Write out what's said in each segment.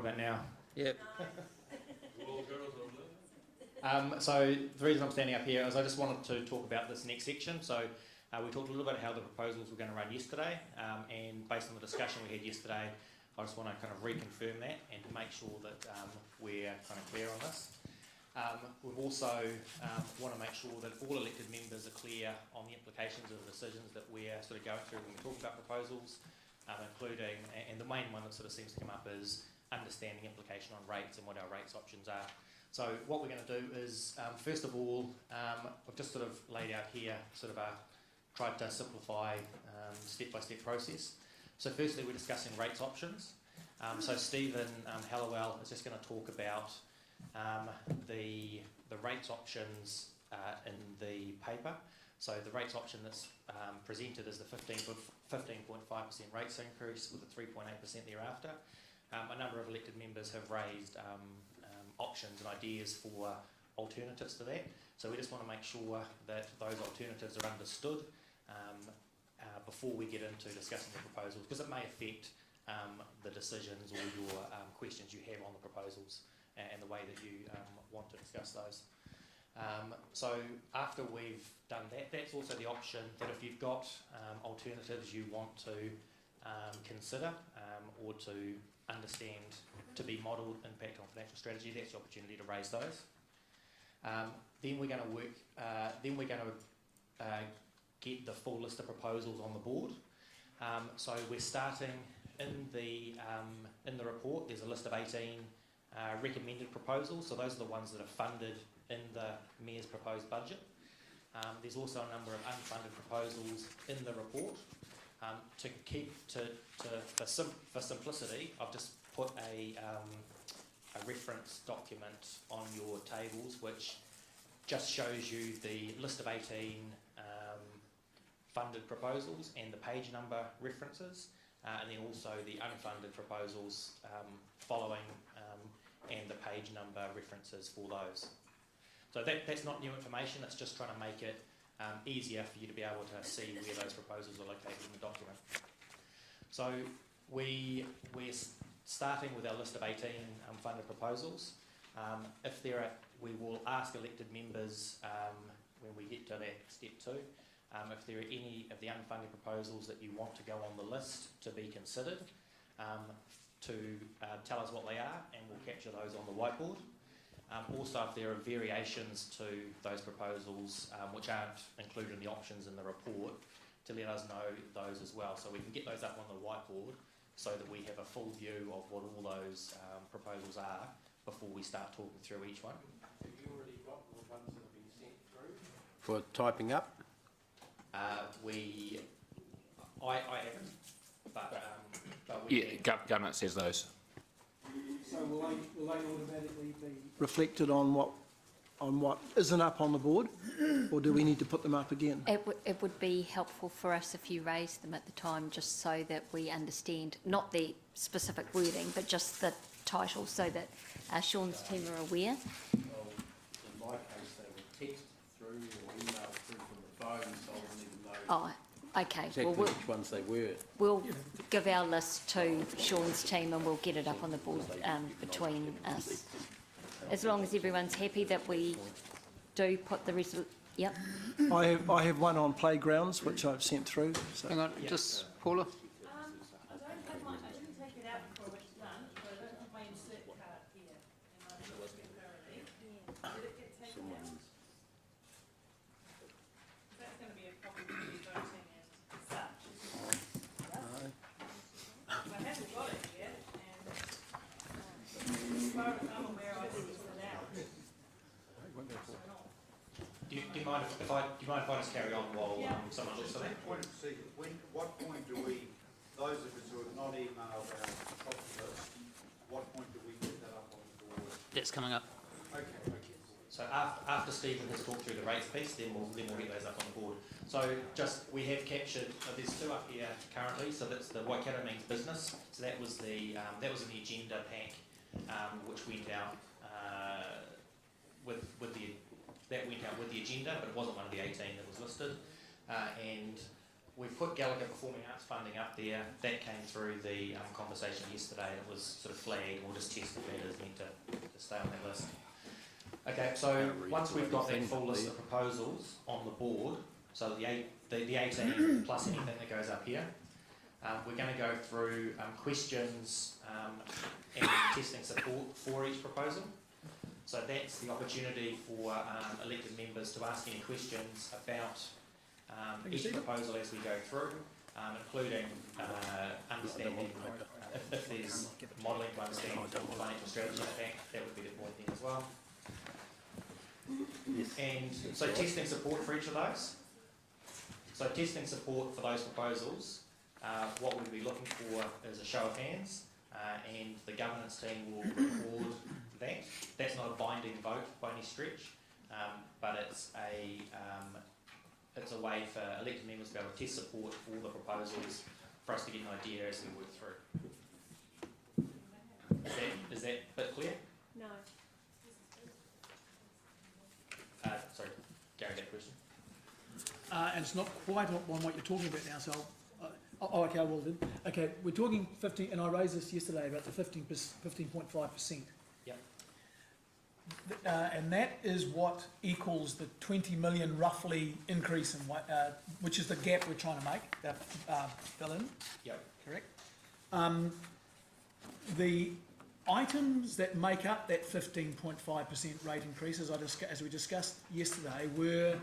about now? Yep. So the reason I'm standing up here is I just wanted to talk about this next section. So we talked a little bit how the proposals were going to run yesterday, and based on the discussion we had yesterday, I just want to kind of reconfirm that and to make sure that we're kind of clear on this. We've also want to make sure that all elected members are clear on the implications of the decisions that we're sort of going through when we talk about proposals, including, and the main one that sort of seems to come up is understanding implication on rates and what our rates options are. So what we're going to do is, first of all, I've just sort of laid out here sort of tried to simplify step-by-step process. So firstly, we're discussing rates options. So Stephen Hallowell is just going to talk about the rates options in the paper. So the rates option that's presented is the 15.5% rates increase with a 3.8% thereafter. A number of elected members have raised options and ideas for alternatives to that. So we just want to make sure that those alternatives are understood before we get into discussing the proposals, because it may affect the decisions or your questions you have on the proposals and the way that you want to discuss those. So after we've done that, that's also the option that if you've got alternatives you want to consider or to understand to be modelled impact on financial strategy, that's the opportunity to raise those. Then we're going to work. Then we're going to get the full list of proposals on the board. So we're starting in the report. There's a list of 18 recommended proposals. So those are the ones that are funded in the Mayor's proposed budget. There's also a number of unfunded proposals in the report. For simplicity, I've just put a reference document on your tables which just shows you the list of 18 funded proposals and the page number references, and then also the unfunded proposals following and the page number references for those. So that's not new information, it's just trying to make it easier for you to be able to see where those proposals are located in the document. So we're starting with our list of 18 funded proposals. We will ask elected members when we get to that step 2, if there are any of the unfunded proposals that you want to go on the list to be considered, to tell us what they are, and we'll capture those on the whiteboard. Also, if there are variations to those proposals which aren't included in the options in the report, to let us know those as well, so we can get those up on the whiteboard so that we have a full view of what all those proposals are before we start talking through each one. Have you already got the ones that have been sent through? For typing up? I haven't, but we Yeah, government says those. So will they automatically be reflected on what isn't up on the board, or do we need to put them up again? It would be helpful for us if you raised them at the time, just so that we understand, not the specific wording, but just the title, so that Sean's team are aware. Well, in my case, they were texted through or emailed through from the phone, so I wouldn't even know. Oh, okay. Exactly Well, which ones they were. we'll give our list to Sean's team and we'll get it up on the board between us. As long as everyone's happy that we do put the resolution. Yep. I have one on playgrounds, which I've sent through. So. Hang on, just Paula. I didn't take it out before it's done, but I don't have my insert card here. And I'm not looking currently. Did it get taken out? That's going to be a problem for you voting as such, isn't it? I haven't got it yet, and as far as I'm aware, I think it's out. Do you mind if I just carry on while someone looks at that? What point do we, those of us who have not emailed our top list, what point do we get that up on the board? That's coming up. Okay. So after Stephen has talked through the rates piece, then we'll get those up on the board. So we have captured, there's 2 up here currently, so that's the Waikato Means Business. So that was in the agenda pack, which went out that went out with the agenda, but it wasn't one of the 18 that was listed. And we put Gallagher Performing Arts funding up there. That came through the conversation yesterday. It was sort of flagged. We'll just test if that is meant to stay on that list. Okay, so once we've got that full list of proposals on the board, so the 18 plus anything that goes up here, we're going to go through questions and testing support for each proposal. So that's the opportunity for elected members to ask any questions about each proposal as we go through, including understanding if there's modelling to understand the financial strategy of the bank, that would be the point then as well. And so testing support for each of those. So testing support for those proposals, what we'll be looking for is a show of hands, and the governance team will record that. That's not a binding vote by any stretch, but it's a way for elected members to be able to test support for the proposals for us to get an idea as we work through. Is that a bit clear? No. Sorry, Gary, that question. And it's not quite on what you're talking about now, so okay, well then. Okay, we're talking 15, and I raised this yesterday about the 15.5%. Yep. And that is what equals the 20 million roughly increase in which is the gap we're trying to make, fill in. Yep. Correct. The items that make up that 15.5% rate increase, as we discussed yesterday, were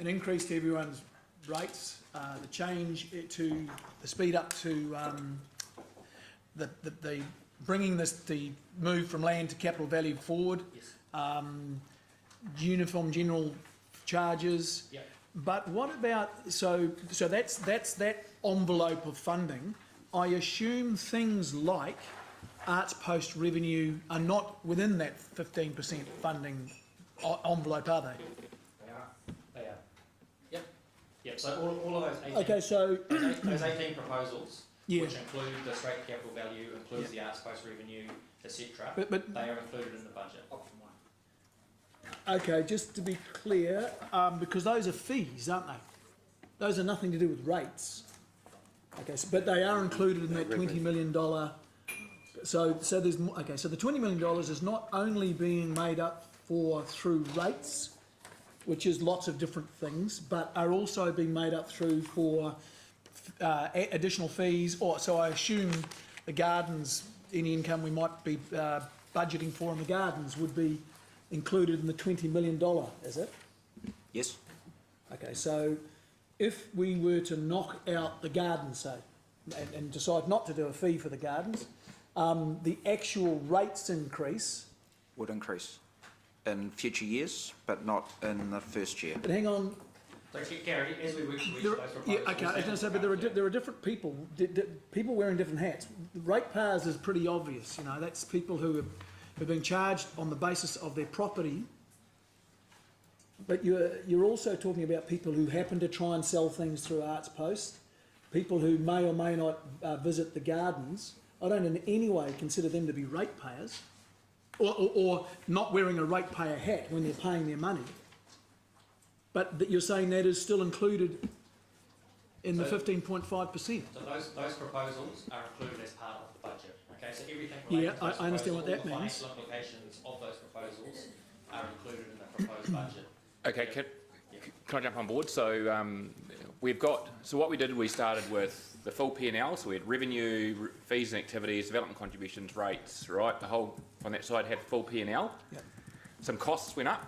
an increase to everyone's rates, the change to the speed up to the bringing the move from land to capital value forward, Yes. Uniform general charges. Yep. But what about so that's that envelope of funding. I assume things like arts post revenue are not within that 15% funding envelope, are they? They are. Yep. Yep. So all of those 18, Okay, so those 18 proposals, yeah, which include the straight capital value, includes the arts post revenue, etc. but They are included in the budget. okay, just to be clear, because those are fees, aren't they? Those are nothing to do with rates. Okay, so, but they are included in that $20 million. So there's okay. So the $20 million is not only being made up for through rates, which is lots of different things, but are also being made up through for additional fees. Or so I assume the gardens, any income we might be budgeting for in the gardens would be included in the $20 million, is it? Yes. Okay, so if we were to knock out the gardens, say, and decide not to do a fee for the gardens, the actual rates increase. Would increase in future years, but not in the first year. But hang on. So Gary, as we work through There, those proposals, yeah, okay, I was going to say, but there are different people, people wearing different hats. Ratepayers is pretty obvious, you know, that's people who have been charged on the basis of their property. But you're also talking about people who happen to try and sell things through Arts Post, people who may or may not visit the gardens. I don't in any way consider them to be ratepayers, or not wearing a ratepayer hat when they're paying their money. But that you're saying that is still included in the 15.5%. So those proposals are included as part of the budget. Okay, so everything Yeah, related to those I understand what that proposals, means. all the financial implications of those proposals are included in the proposed budget. Okay, can I jump on board? So what we did, we started with the full P&L, so we had revenue, fees and activities, development contributions, rates, right? The whole, on that side had full P&L. Yep. Some costs went up.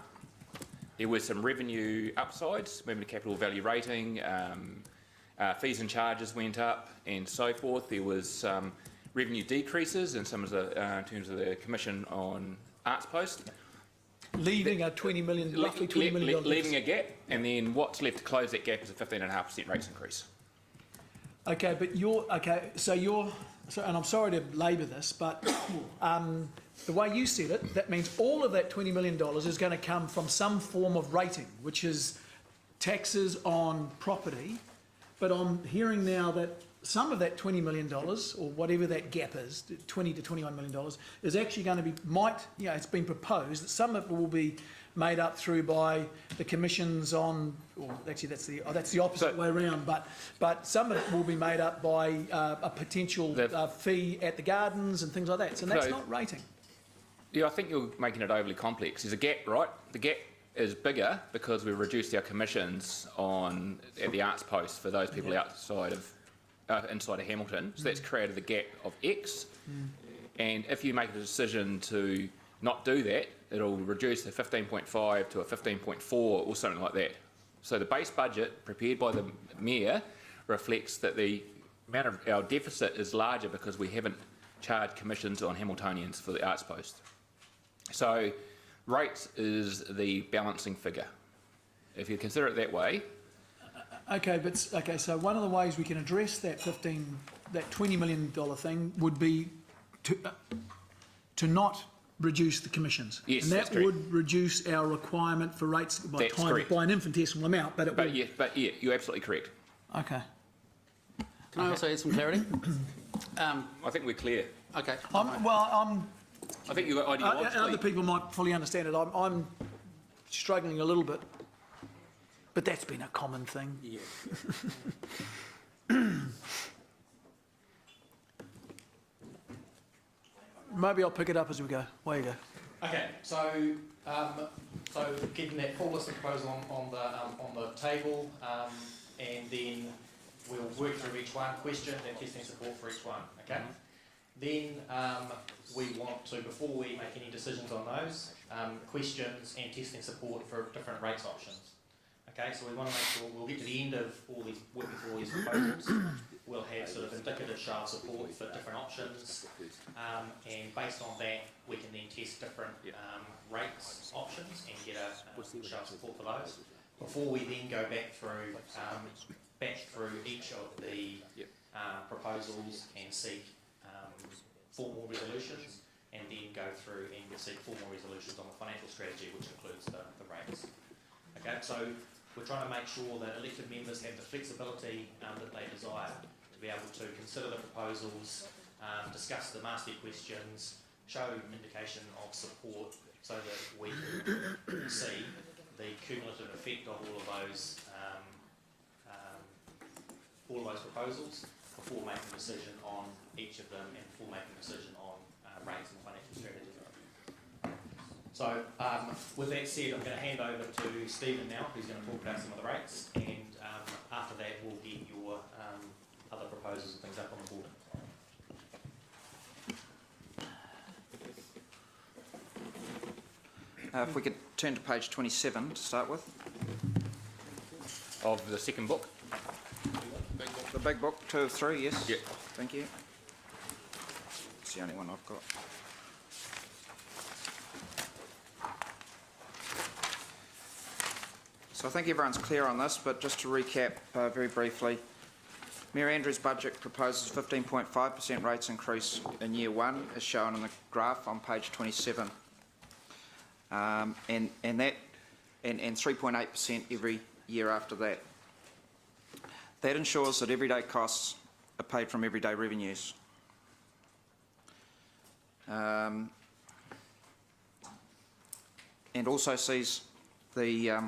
There were some revenue upsides, moving to capital value rating, fees and charges went up and so forth. There was revenue decreases in some of the, in terms of the commission on Arts Post. Leaving a $20 million, roughly $20 million. Leaving a gap, and then what's left to close that gap is a 15.5% rates increase. Okay, but and I'm sorry to labour this, but the way you said it, that means all of that $20 million is going to come from some form of rating, which is taxes on property. But I'm hearing now that some of that $20 million, or whatever that gap is, $20 to $21 million, is actually going to be, it's been proposed that some of it will be made up through by the commissions on, or actually that's the opposite way around, but some of it will be made up by a potential fee at the gardens and things like that. So that's not rating. Yeah, I think you're making it overly complex. There's a gap, right? The gap is bigger because we've reduced our commissions at the arts post for those people outside of inside of Hamilton. So that's created the gap of X. And if you make a decision to not do that, it'll reduce the 15.5 to a 15.4 or something like that. So the base budget prepared by the Mayor reflects that the amount of our deficit is larger because we haven't charged commissions on Hamiltonians for the arts post. So rates is the balancing figure. If you consider it that way. Okay, so one of the ways we can address that $20 million thing would be to not reduce the commissions. Yes, and that's that would reduce our requirement for rates by an infinitesimal amount. But yeah, you're absolutely correct. Okay. Can I also add some clarity? I think we're clear. Okay. I think you've got ideologically. Other people might fully understand it. I'm struggling a little bit, but that's been a common thing. Yeah. Maybe I'll pick it up as we go. Away you go. Okay, so getting that full list of proposals on the table, and then we'll work through each one, question and testing support for each one. Okay. Then we want to, before we make any decisions on those, questions and testing support for different rates options. Okay, so we want to make sure we'll get to the end of all these, working through all these proposals. We'll have sort of indicative show of support for different options, and based on that, we can then test different rates options and get a show of support for those. Before we then go back through each of the proposals and seek formal resolutions, and then go through and seek formal resolutions on the financial strategy, which includes the rates. Okay, so we're trying to make sure that elected members have the flexibility that they desire to be able to consider the proposals, discuss the master questions, show indication of support, so that we can see the cumulative effect of all of those proposals before making a decision on each of them and before making a decision on rates and financial strategy. So with that said, I'm going to hand over to Stephen now, who's going to talk about some of the rates, and after that we'll get your other proposals and things up on the board. If we could turn to page 27 to start with. Of the second book. The big book, 2 of 3, yes. Yeah. Thank you. It's the only one I've got. So I think everyone's clear on this, but just to recap very briefly, Mayor Andrews' budget proposes 15.5% rates increase in year 1, as shown in the graph on page 27, and 3.8% every year after that. That ensures that everyday costs are paid from everyday revenues. And also sees the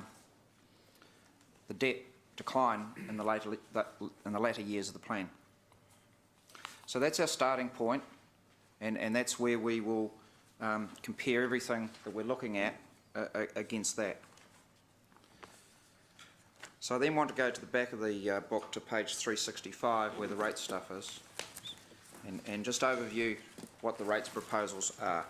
debt decline in the latter years of the plan. So that's our starting point, and that's where we will compare everything that we're looking at against that. So I then want to go to the back of the book to page 365 where the rate stuff is, and just overview what the rates proposals are.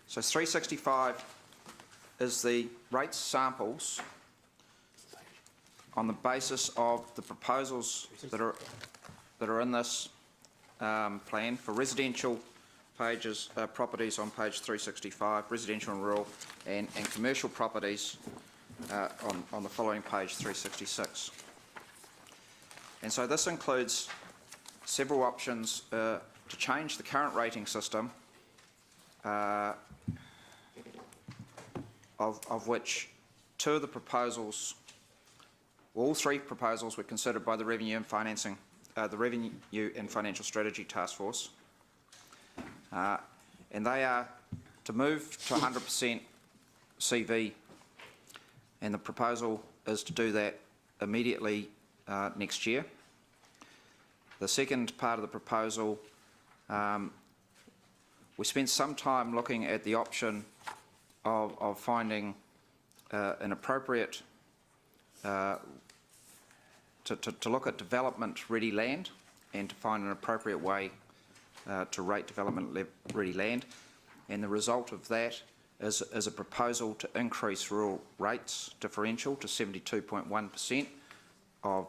So 365 is the rates samples on the basis of the proposals that are in this plan for residential properties on page 365, residential and rural, and commercial properties on the following page 366. And so this includes several options to change the current rating system, of which two of the proposals, all three proposals were considered by the Revenue and Financial Strategy Task Force, and they are to move to 100% CV, and the proposal is to do that immediately next year. The second part of the proposal, we spent some time looking at the option of finding an appropriate, to look at development-ready land and to find an appropriate way to rate development-ready land. And the result of that is a proposal to increase rural rates differential to 72.1% of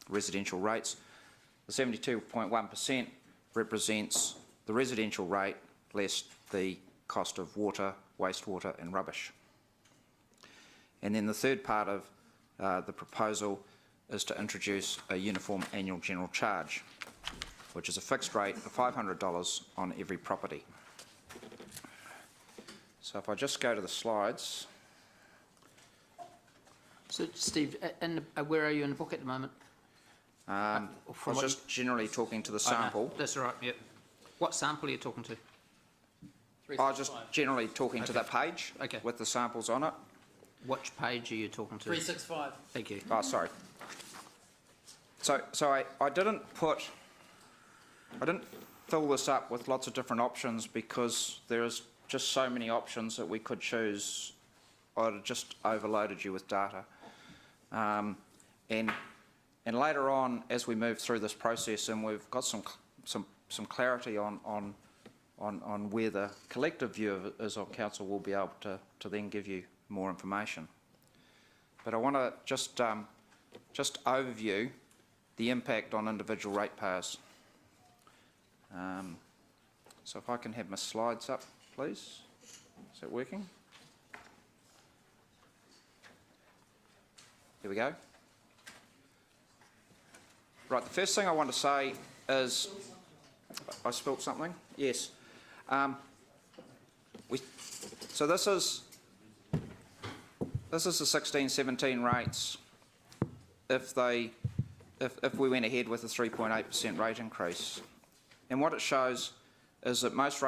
residential rates. The 72.1% represents the residential rate less the cost of water, wastewater and rubbish. And then the third part of the proposal is to introduce a uniform annual general charge, which is a fixed rate of $500 on every property. So if I just go to the slides. So, Steve, where are you in the book at the moment? I was just generally talking to the sample. No, that's all right, yep. What sample are you talking to? I was just generally talking to that page with the samples on it. Which page are you talking to? 365. Thank you. Oh, sorry. So I didn't fill this up with lots of different options because there is just so many options that we could choose. I'd have just overloaded you with data. And later on, as we move through this process, and we've got some clarity on where the collective view is on council, we'll be able to then give you more information. But I want to just overview the impact on individual ratepayers. So if I can have my slides up, please. Is that working? Here we go. Right, the first thing I want to say is, I spilt something? Yes. So this is the 16-17 rates if we went ahead with a 3.8% rate increase. And what it shows is that most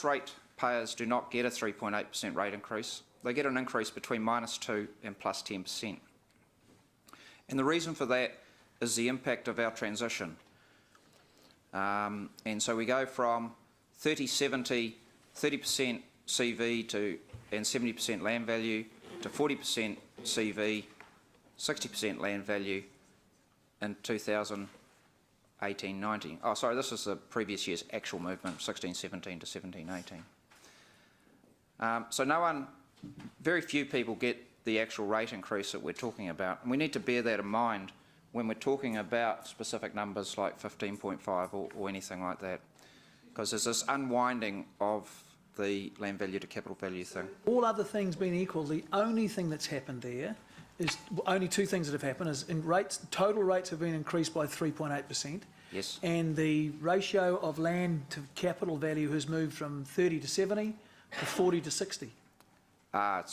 ratepayers do not get a 3.8% rate increase. They get an increase between -2 and +10%. And the reason for that is the impact of our transition. And so we go from 30% CV and 70% land value to 40% CV, 60% land value in 2018-19. Oh, sorry, this is the previous year's actual movement, 16-17 to 17-18. So very few people get the actual rate increase that we're talking about. And we need to bear that in mind when we're talking about specific numbers like 15.5 or anything like that. Because there's this unwinding of the land value to capital value thing. All other things being equal, the only thing that's happened there is, only two things that have happened is total rates have been increased by 3.8%. Yes. And the ratio of land to capital value has moved from 30 to 70 to 40 to 60. Yeah,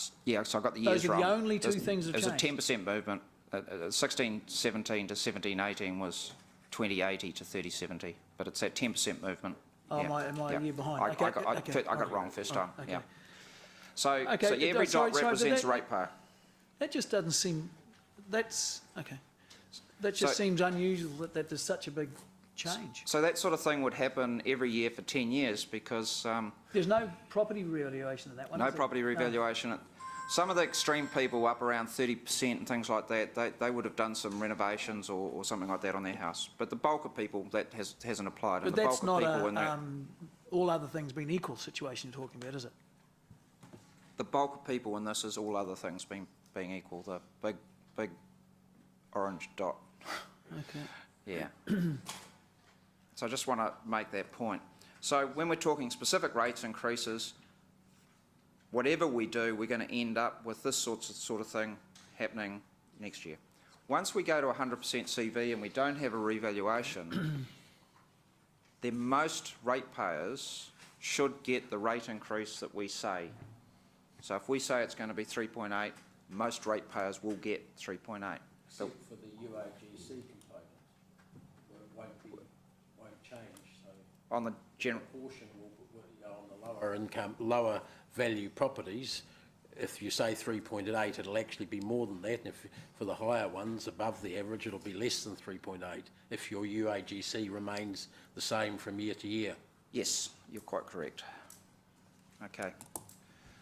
so I got the years Those are wrong. the only two things that have changed. changed. There's a 10% movement. 16-17 to 17-18 was 20-80 to 30-70, but it's that 10% movement. Oh, yeah. am I a year behind? I got it wrong first time. Okay. Yeah. So Okay, every sorry, dot represents a that- ratepayer. That just doesn't seem, that's, okay. That just seems unusual that there's such a big change. So that sort of thing would happen every year for 10 years because There's no property revaluation in that one, no is there? property revaluation. Some of the extreme people up around 30% and things like that, they would have done some renovations or something like that on their house. But the bulk of people, that hasn't applied. But and the that's bulk not of people a all other things being equal situation you're talking about, is it? the bulk of people in this is all other things being equal. The big orange dot. Okay. Yeah. So I just want to make that point. So when we're talking specific rates increases, whatever we do, we're going to end up with this sort of thing happening next year. Once we go to 100% CV and we don't have a revaluation, then most ratepayers should get the rate increase that we say So if we say it's going to be 3.8, most ratepayers will get 3.8. Except for the UAGC component, where it won't change, so On the general, portion will go on the lower income, lower value properties. If you say 3.8, it'll actually be more than that, and if for the higher ones above the average, it'll be less than 3.8 if your UAGC remains the same from year to year. yes, you're quite correct. Okay.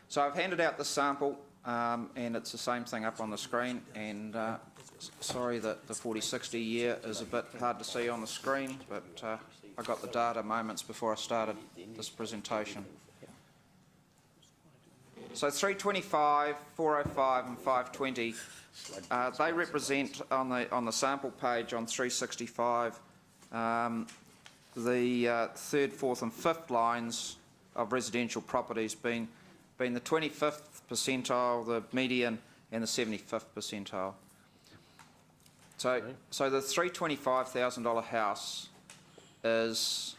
So I've handed out the sample, and it's the same thing up on the screen, and sorry that the 40/60 year is a bit hard to see on the screen, but I got the data moments before I started this presentation. So 325, 405 and 520, they represent on the sample page on 365 the third, fourth and fifth lines of residential properties being the 25th percentile, the median and the 75th percentile. So the $325,000 house is,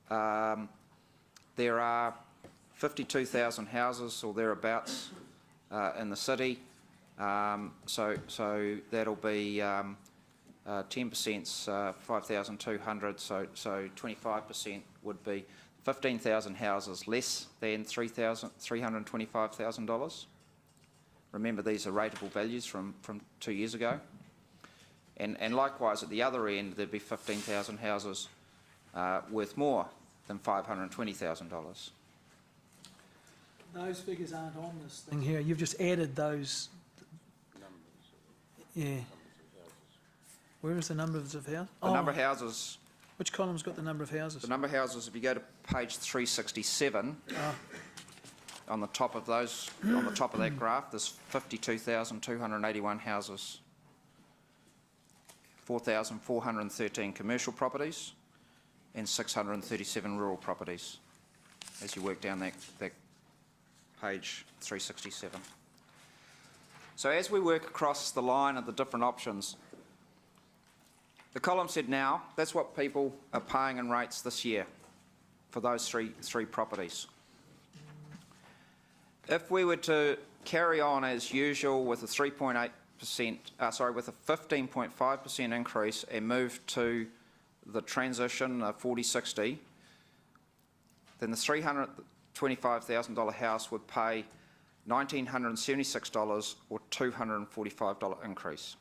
there are 52,000 houses or thereabouts in the city, so that'll be 10%'s 5,200, so 25% would be 15,000 houses less than $325,000. Remember, these are rateable values from 2 years ago, and likewise at the other end there'd be 15,000 houses worth more than $520,000. Those figures aren't on this thing here. You've just added those. Yeah. Where is the numbers of houses? The number of houses. Which column's got the number of houses? The number of houses, if you go to page 367, on the top of those, on the top of that graph, there's 52,281 houses, 4,413 commercial properties, and 637 rural properties, as you work down that page 367. So as we work across the line of the different options, the column said now, that's what people are paying in rates this year for those three properties. If we were to carry on as usual with a 3.8%, with a 15.5% increase and move to the transition 40/60, then the $325,000 house would pay $1,976 or $245 increase.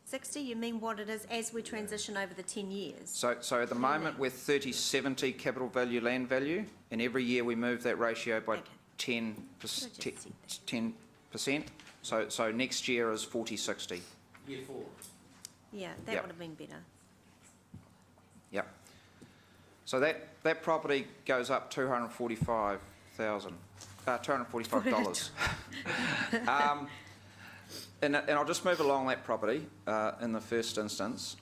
60, you mean what it is as we transition over the 10 years? So at the moment we're 30/70 capital value land value, and every year we move that ratio by 10%. So next year is 40/60. Year 4. Yeah, that Yep. would have been better. Yep. So that property goes up $245,000. And I'll just move along that property in the first instance.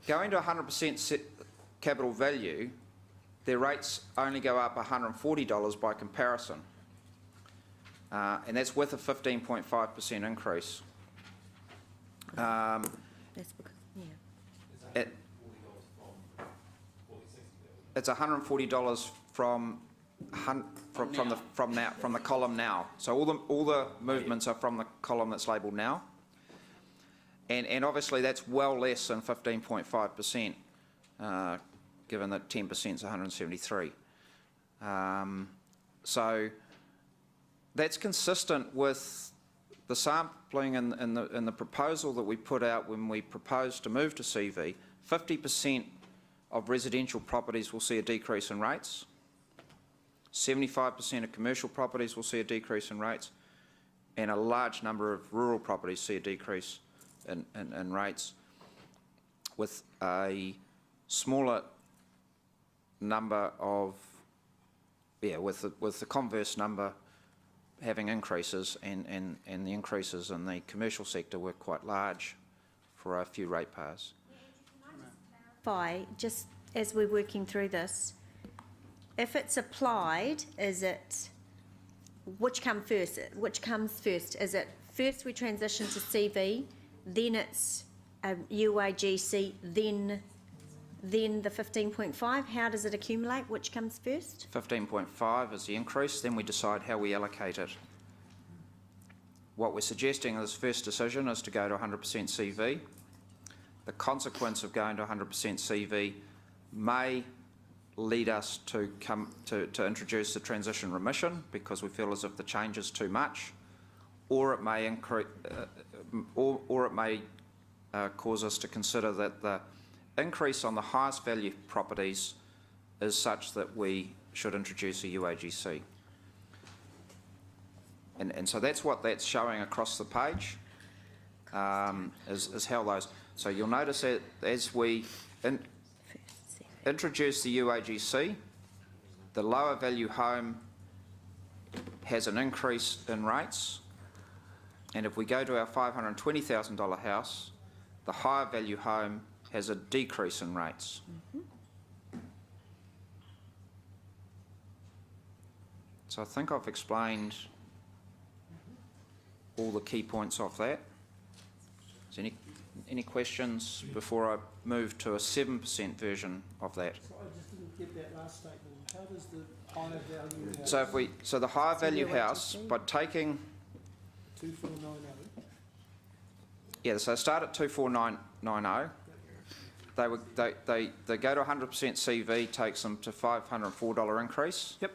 Going to 100% capital value, their rates only go up $140 by comparison. And that's with a 15.5% increase. That's because, yeah. It's $140 from the column now. So all the movements are from the column that's labelled now, and obviously that's well less than 15.5%, given that 10% is 173. So that's consistent with the sampling in the proposal that we put out when we proposed to move to CV. 50% of residential properties will see a decrease in rates. 75% of commercial properties will see a decrease in rates, and a large number of rural properties see a decrease in rates, with a smaller number of, with the converse number having increases, and the increases in the commercial sector were quite large for a few ratepayers. Just as we're working through this, if it's applied, is it, which comes first? Is it first we transition to CV, then it's UAGC, then then the 15.5, how does it accumulate? Which comes first? 15.5 is the increase, then we decide how we allocate it. What we're suggesting in this first decision is to go to 100% CV. The consequence of going to 100% CV may lead us to introduce the transition remission because we feel as if the change is too much, or it may cause us to consider that the increase on the highest value properties is such that we should introduce a UAGC. And so that's what that's showing across the page, is how those... So you'll notice that as we introduce the UAGC, the lower value home has an increase in rates, and if we go to our $520,000 house, the higher value home has a decrease in rates. So I think I've explained all the key points of that. Is there any questions before I move to a 7% version of that? So I just didn't get that last statement. How does the higher value house... So the higher value house, by taking... 2490. Yeah, so start at 24990. They go to 100% CV, takes them to $504 increase. Yep.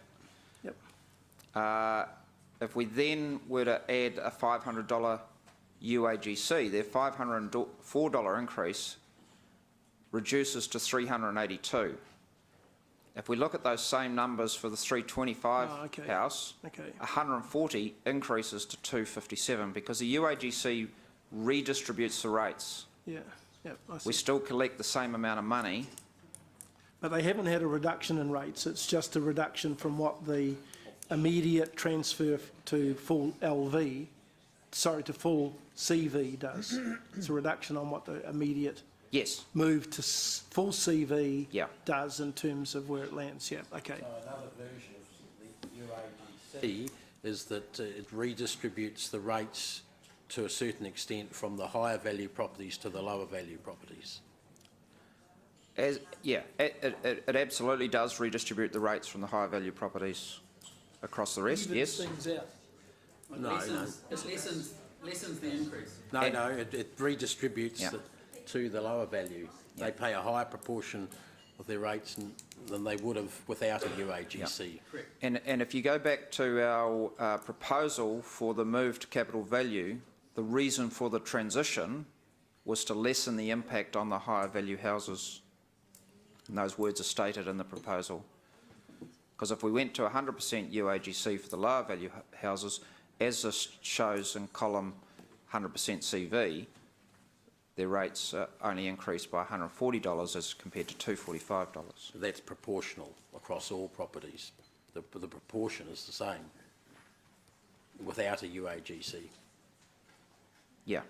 If we then were to add a $500 UAGC, their $504 increase reduces to $382. If we look at those same numbers for the 325 house, 140 increases to 257 because the UAGC redistributes the rates. Yeah, I see. We still collect the same amount of money. But they haven't had a reduction in rates. It's just a reduction from what the immediate transfer to full LV, sorry, to full CV does. It's a reduction on what the immediate move to full CV does in terms of where it lands. Yeah, okay. So another version of the UAGC is that it redistributes the rates to a certain extent from the higher value properties to the lower value properties. It absolutely does redistribute the rates from the higher value properties across the rest, yes. Things out. No. It lessens the increase. No, it redistributes to the lower value. They pay a higher proportion of their rates than they would have without a UAGC. Correct. And if you go back to our proposal for the move to capital value, the reason for the transition was to lessen the impact on the higher value houses. And those words are stated in the proposal. Because if we went to 100% UAGC for the lower value houses, as this shows in column 100% CV, their rates only increased by $140 as compared to $245. That's proportional across all properties. The proportion is the same without a UAGC. Yeah.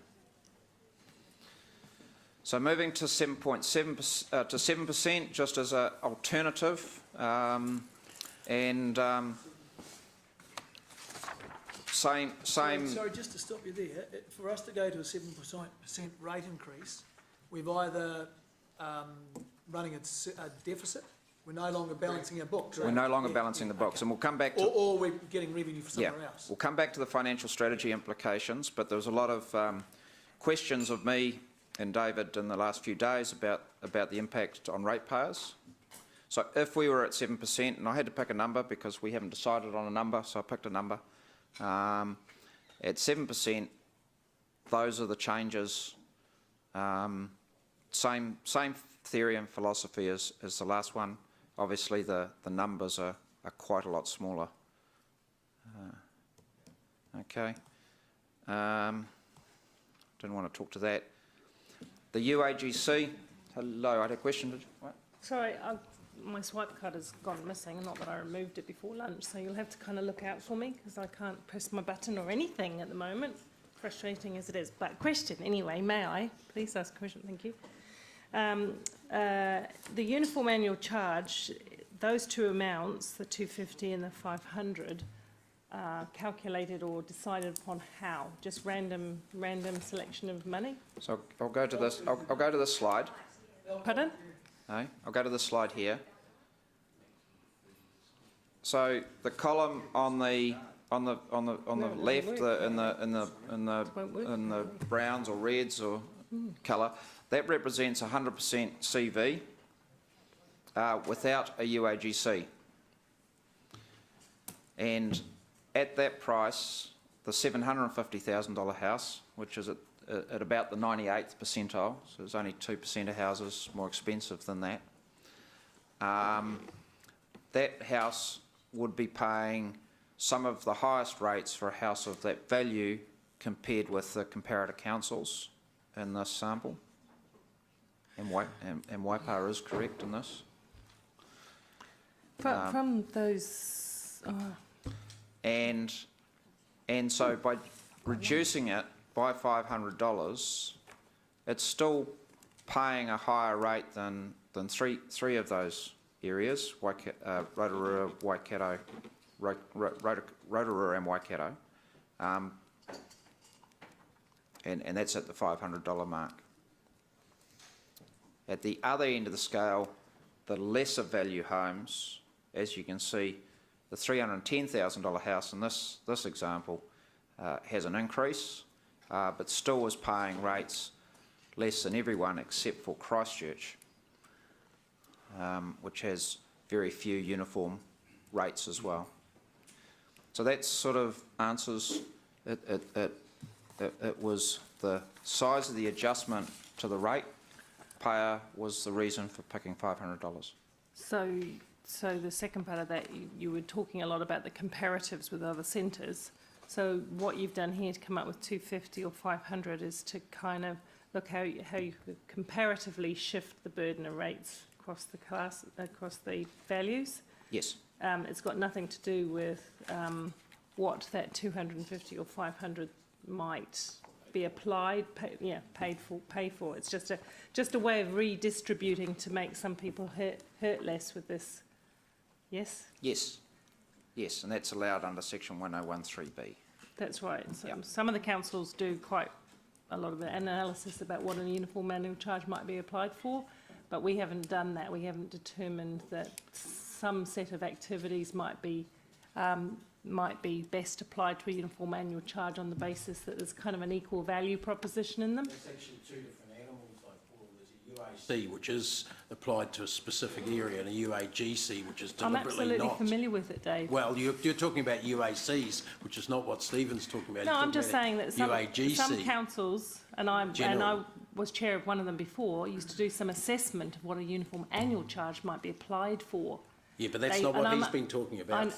So moving to 7.7% to 7%, just as an alternative, same. Sorry, just to stop you there. For us to go to a 7% rate increase, we've either running a deficit. We're no longer balancing our books. We're no longer balancing the books, and we'll come back to... Or we're getting revenue from somewhere else. We'll come back to the financial strategy implications, but there was a lot of questions of me and David in the last few days about the impact on ratepayers. So if we were at 7%, and I had to pick a number because we haven't decided on a number, so I picked a number. At 7%, those are the changes. Same theory and philosophy as the last one. Obviously, the numbers are quite a lot smaller. Okay. Didn't want to talk to that. The UAGC. Hello, I had a question. Did you? What? Sorry, my swipe card has gone missing, not that I removed it before lunch, so you'll have to kind of look out for me because I can't press my button or anything at the moment, frustrating as it is. But question anyway, may I please ask a question? Thank you. The uniform annual charge, those two amounts, the 250 and the 500, calculated or decided upon how? Just random selection of money? So I'll go to this. I'll go to this slide. Pardon? Okay, I'll go to the slide here. So the column on the left, in the browns or reds or colour, that represents 100% CV without a UAGC. And at that price, the $750,000 house, which is at about the 98th percentile, so there's only 2% of houses more expensive than that, that house would be paying some of the highest rates for a house of that value compared with the comparator councils in this sample. And Waipa is correct in this. From those, And so by reducing it by $500, it's still paying a higher rate than three of those areas, Rotorua, Waikato, Rotorua and Waikato, and that's at the $500 mark. At the other end of the scale, the lesser value homes, as you can see, the $310,000 house in this example has an increase, but still is paying rates less than everyone except for Christchurch, which has very few uniform rates as well. So that sort of answers it. It was the size of the adjustment to the rate payer was the reason for picking $500. so the second part of that, you were talking a lot about the comparatives with other centres. So what you've done here to come up with 250 or 500 is to kind of look how you could comparatively shift the burden of rates across the values. Yes. It's got nothing to do with what that 250 or 500 might be applied, paid for. It's just a way of redistributing to make some people hurt less with this. Yes. Yes, and that's allowed under section 1013B. That's right. So Yep. some of the councils do quite a lot of the analysis about what a uniform annual charge might be applied for, but we haven't done that. We haven't determined that some set of activities might be best applied to a uniform annual charge on the basis that there's kind of an equal value proposition in them. There's actually two different animals, like Paul. There's a UAC, which is applied to a specific area, and a UAGC, which is I'm deliberately absolutely not. familiar with it, Dave. Well, you're talking about UACs, which is not what Stephen's talking about. No, He's I'm talking just about saying that UAGC. some councils, and I General. was chair of one of them before, used to do some assessment of what a uniform annual charge might be applied for. Yeah, but that's They- not and what I'm- he's been talking about.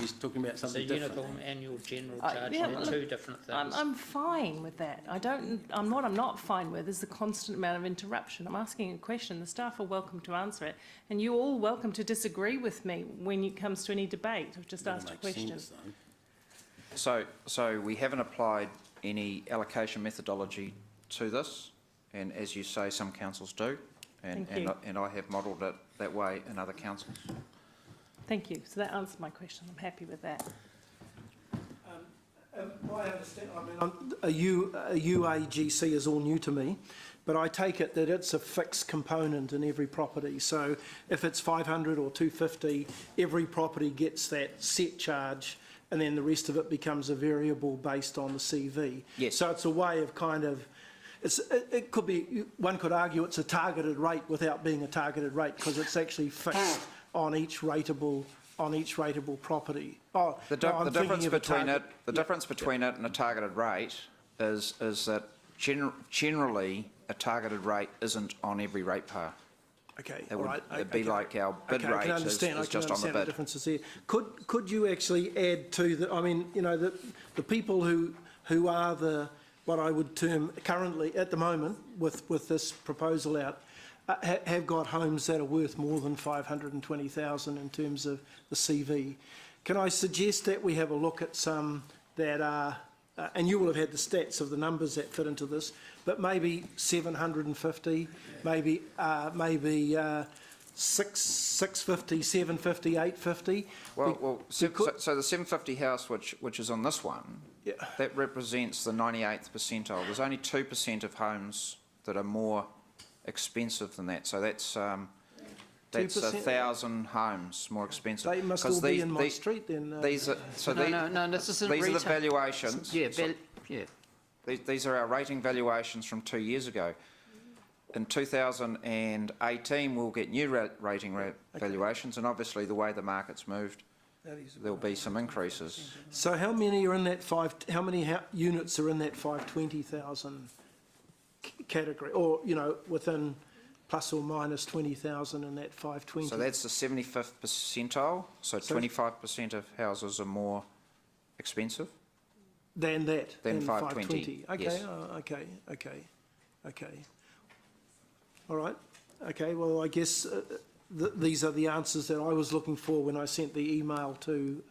He's talking about It's a something different. uniform annual general I- charge, yeah, they're look, two different things. I'm fine with that. I'm not fine with is the constant amount of interruption. I'm asking a question. The staff are welcome to answer it. And you're all welcome to disagree with me when it comes to any debate. I've just asked a question. So we haven't applied any allocation methodology to this, and as you say, some councils do, and Thank you. I have modelled it that way in other councils. Thank you. So that answers my question. I'm happy with that. I understand, a UAGC is all new to me, but I take it that it's a fixed component in every property. So if it's 500 or 250, every property gets that set charge, and then the rest of it becomes a variable based on the CV. Yes. So it's a way of kind of, it could be, one could argue it's a targeted rate without being a targeted rate, because it's actually fixed on each rateable property. Oh, The no, I'm difference thinking of a between target. the difference between it and a targeted rate is that generally a targeted rate isn't on every ratepayer. Okay, It all would right. it'd be okay. like our bid Okay, I rate can is understand. I can just on the understand the bid. differences here. Could you actually add to the? I mean, you know, the people who are the what I would term currently at the moment with this proposal out have got homes that are worth more than 520,000 in terms of the CV. Can I suggest that we have a look at some that are, and you will have had the stats of the numbers that fit into this, but maybe 750, maybe 650, 750, 850. So the 750 house, which is on this one, Yeah. that represents the 98th percentile. There's only 2% of homes that are more expensive than that. So that's 2%? 1,000 homes more expensive. They must 'Cause all be in my street then. These are, so No, this isn't these are the retail. valuations. Yeah, So yeah. these are our rating valuations from 2 years ago. In 2018, we'll get new rating valuations, and obviously the way the market's moved, there'll be some increases. So how many are in that how many units are in that 520,000 category? Or, you know, within plus or minus 20,000 in that 520? So that's the 75th percentile, so 25% of houses are more expensive. Than that? Than 520, Okay, yes. okay. All right, okay, well, I guess these are the answers that I was looking for when I sent the email to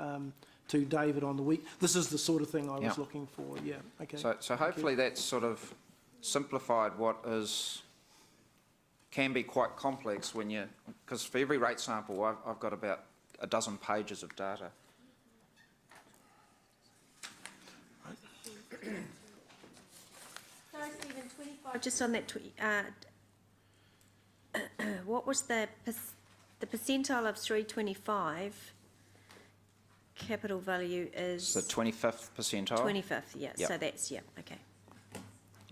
David on the week. This is the sort of thing I was Yeah. looking for, yeah, okay. So hopefully that's sort of simplified what can be quite complex when you, because for every rate sample I've got about a dozen pages of data. So Stephen, 25, just on that, what was the percentile of 325 capital value is? It's the 25th percentile. 25th, yeah, Yep. so that's, yeah, okay.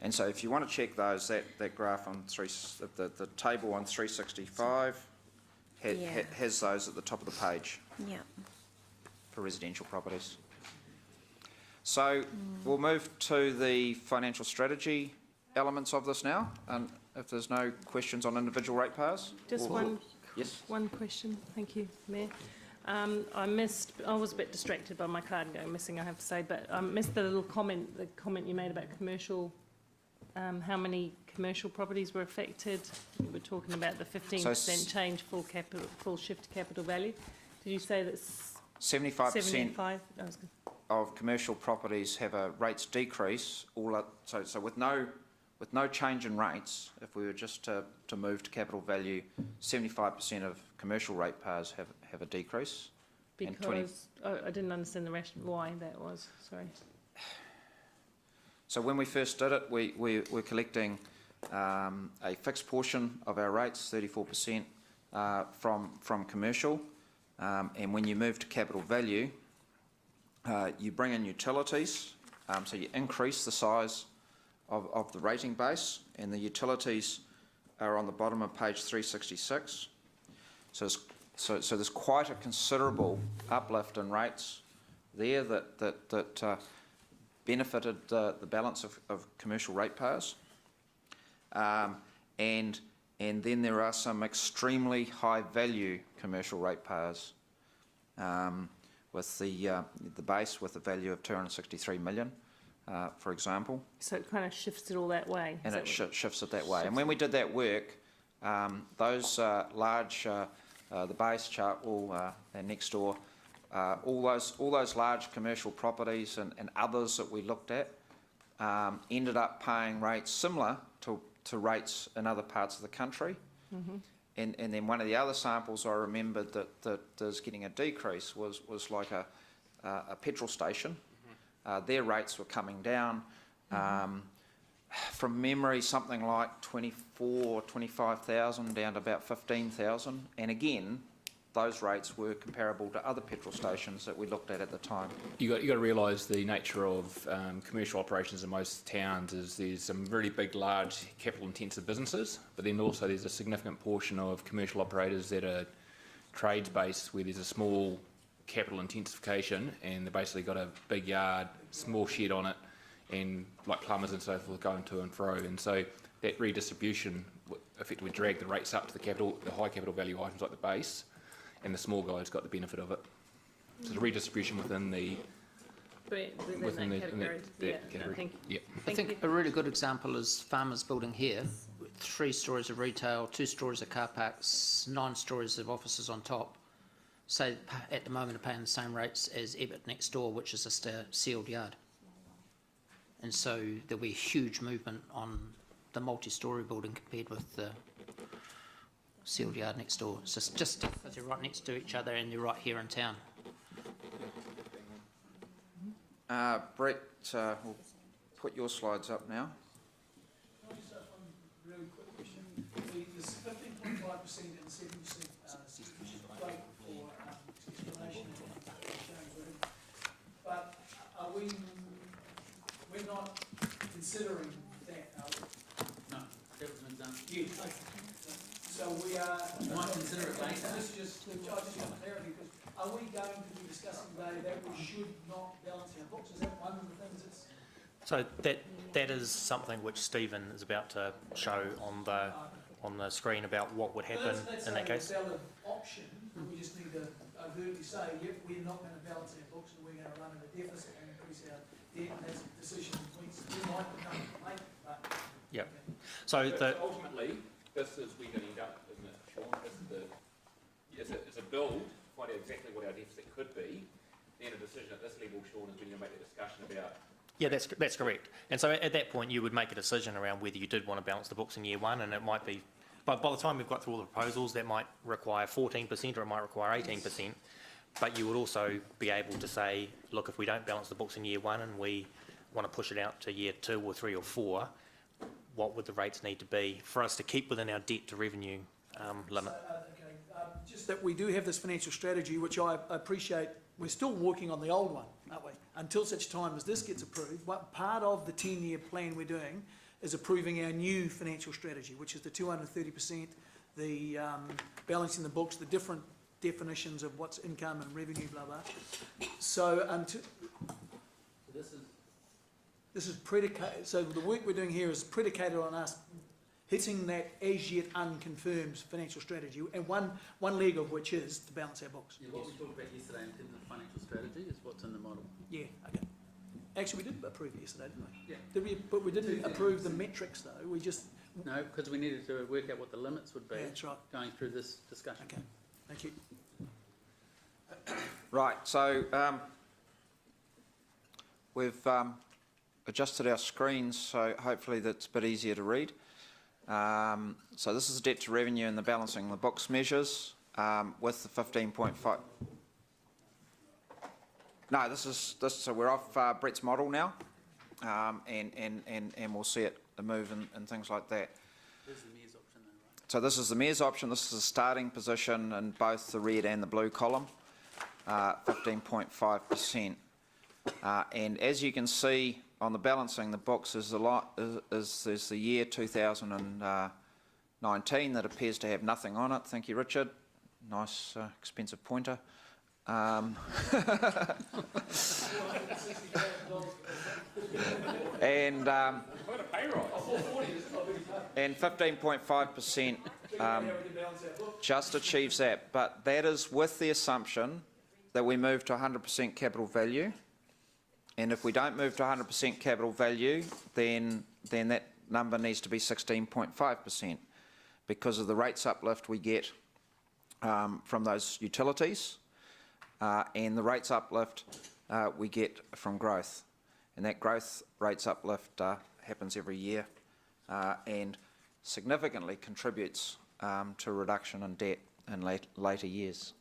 And so if you want to check those, that graph on the table on 365 Yeah. has those at the top of the page Yeah. for residential properties. So we'll move to the financial strategy elements of this now, and if there's no questions on individual ratepayers. Just we'll- one, Yes. one question, thank you, Mayor. I was a bit distracted by my card going missing, I have to say, but I missed the comment you made about commercial, how many commercial properties were affected. You were talking about the 15% change, full shift to capital value. Did you say that's 75% 75? of commercial properties have a rates decrease, so with no change in rates, if we were just to move to capital value, 75% of commercial ratepayers have a decrease. and 20 Because, I didn't understand the rationale, why that was, sorry. So when we first did it, we were collecting a fixed portion of our rates, 34%, from commercial, and when you move to capital value, you bring in utilities, so you increase the size of the rating base, and the utilities are on the bottom of page 366. So there's quite a considerable uplift in rates there that benefited the balance of commercial ratepayers, and then there are some extremely high value commercial ratepayers, with the base with a value of 263 million, for example. So it kind of shifts it all that way? And it shifts it that way. And when we did that work, those large, the base chart, and next door, all those large commercial properties and others that we looked at ended up paying rates similar to rates in other parts of the country. Mm-hmm. And then one of the other samples I remembered that is getting a decrease was like a petrol station. Mm-hmm. Their rates were coming down. From memory, something like 25,000 down to about 15,000. And again, those rates were comparable to other petrol stations that we looked at the time. You got to realise the nature of commercial operations in most towns is there's some really big, large, capital-intensive businesses, but then also there's a significant portion of commercial operators that are trades-based, where there's a small capital intensification, and they've basically got a big yard, small shed on it, and like plumbers and so forth going to and fro, and so that redistribution effectively dragged the rates up to the high capital value items like the base, and the small guys got the benefit of it. So the redistribution within the Within that category, yeah, category. thank you. Yep. I think a really good example is Farmers Building here, 3 stories of retail, 2 stories of car parks, 9 stories of offices on top. So at the moment are paying the same rates as Ebbett next door, which is just a sealed yard. And so there'll be a huge movement on the multi-storey building compared with the sealed yard next door. It's just because they're right next to each other and they're right here in town. Brett, we'll put your slides up now. there's 15.5% and 7% rate for discrimination and but are we're not considering that, are we? No, that was an example. Yes, okay. So we are. You might consider it later. This is just, I just want clarity, because are we going to be discussing today that we should not balance our books? Is that one of the things that's? So that is something which Stephen is about to show on the screen about what would happen in that case. That's a valid option, we just need to overtly say, yep, we're not going to balance our books and we're going to run at a deficit and increase our debt, and that's a decision we might become later, but. Yep. So But ultimately, this is, we're going to end up, isn't it, Sean? It's a build, to find out exactly what our deficit could be. Then a decision at this level, Sean, is when you make the discussion about. yeah, that's correct. And so at that point, you would make a decision around whether you did want to balance the books in year one, and it might be, by the time we've got through all the proposals, that might require 14% or it might require 18%. But you would also be able to say, look, if we don't balance the books in year one and we want to push it out to year 2 or 3 or 4, what would the rates need to be for us to keep within our debt to revenue limit? Just that we do have this financial strategy, which I appreciate. We're still working on the old one, aren't we? Until such time as this gets approved. What part of the 10-year plan we're doing is approving our new financial strategy, which is the 230%, the balancing the books, the different definitions of what's income and revenue, blah, blah. So until... This is predicated, so the work we're doing here is predicated on us hitting that as yet unconfirmed financial strategy, and one leg of which is to balance our books. Yeah, what we talked about yesterday in terms of financial strategy is what's in the model. Yeah, okay. Actually, we did approve it yesterday, didn't we? Yeah. Did we? But we didn't approve the metrics, though. We just... No, because we needed to work out what the limits would be. Yeah, that's right. Going through this discussion. Okay, thank you. Right, so we've adjusted our screens, so hopefully that's a bit easier to read. So this is debt to revenue and the balancing the books measures with the 15.5. No, so we're off Brett's model now, and we'll see it move and things like that. This is the mayor's option then, right? So this is the mayor's option. This is the starting position in both the red and the blue column, 15.5%. And as you can see on the balancing the books, there's the year 2019 that appears to have nothing on it. Thank you, Richard. Nice, expensive pointer. And 15.5% just achieves that, but that is with the assumption that we move to 100% capital value. And if we don't move to 100% capital value, then that number needs to be 16.5% because of the rates uplift we get from those utilities and the rates uplift we get from growth. And that growth rates uplift happens every year and significantly contributes to a reduction in debt in later years.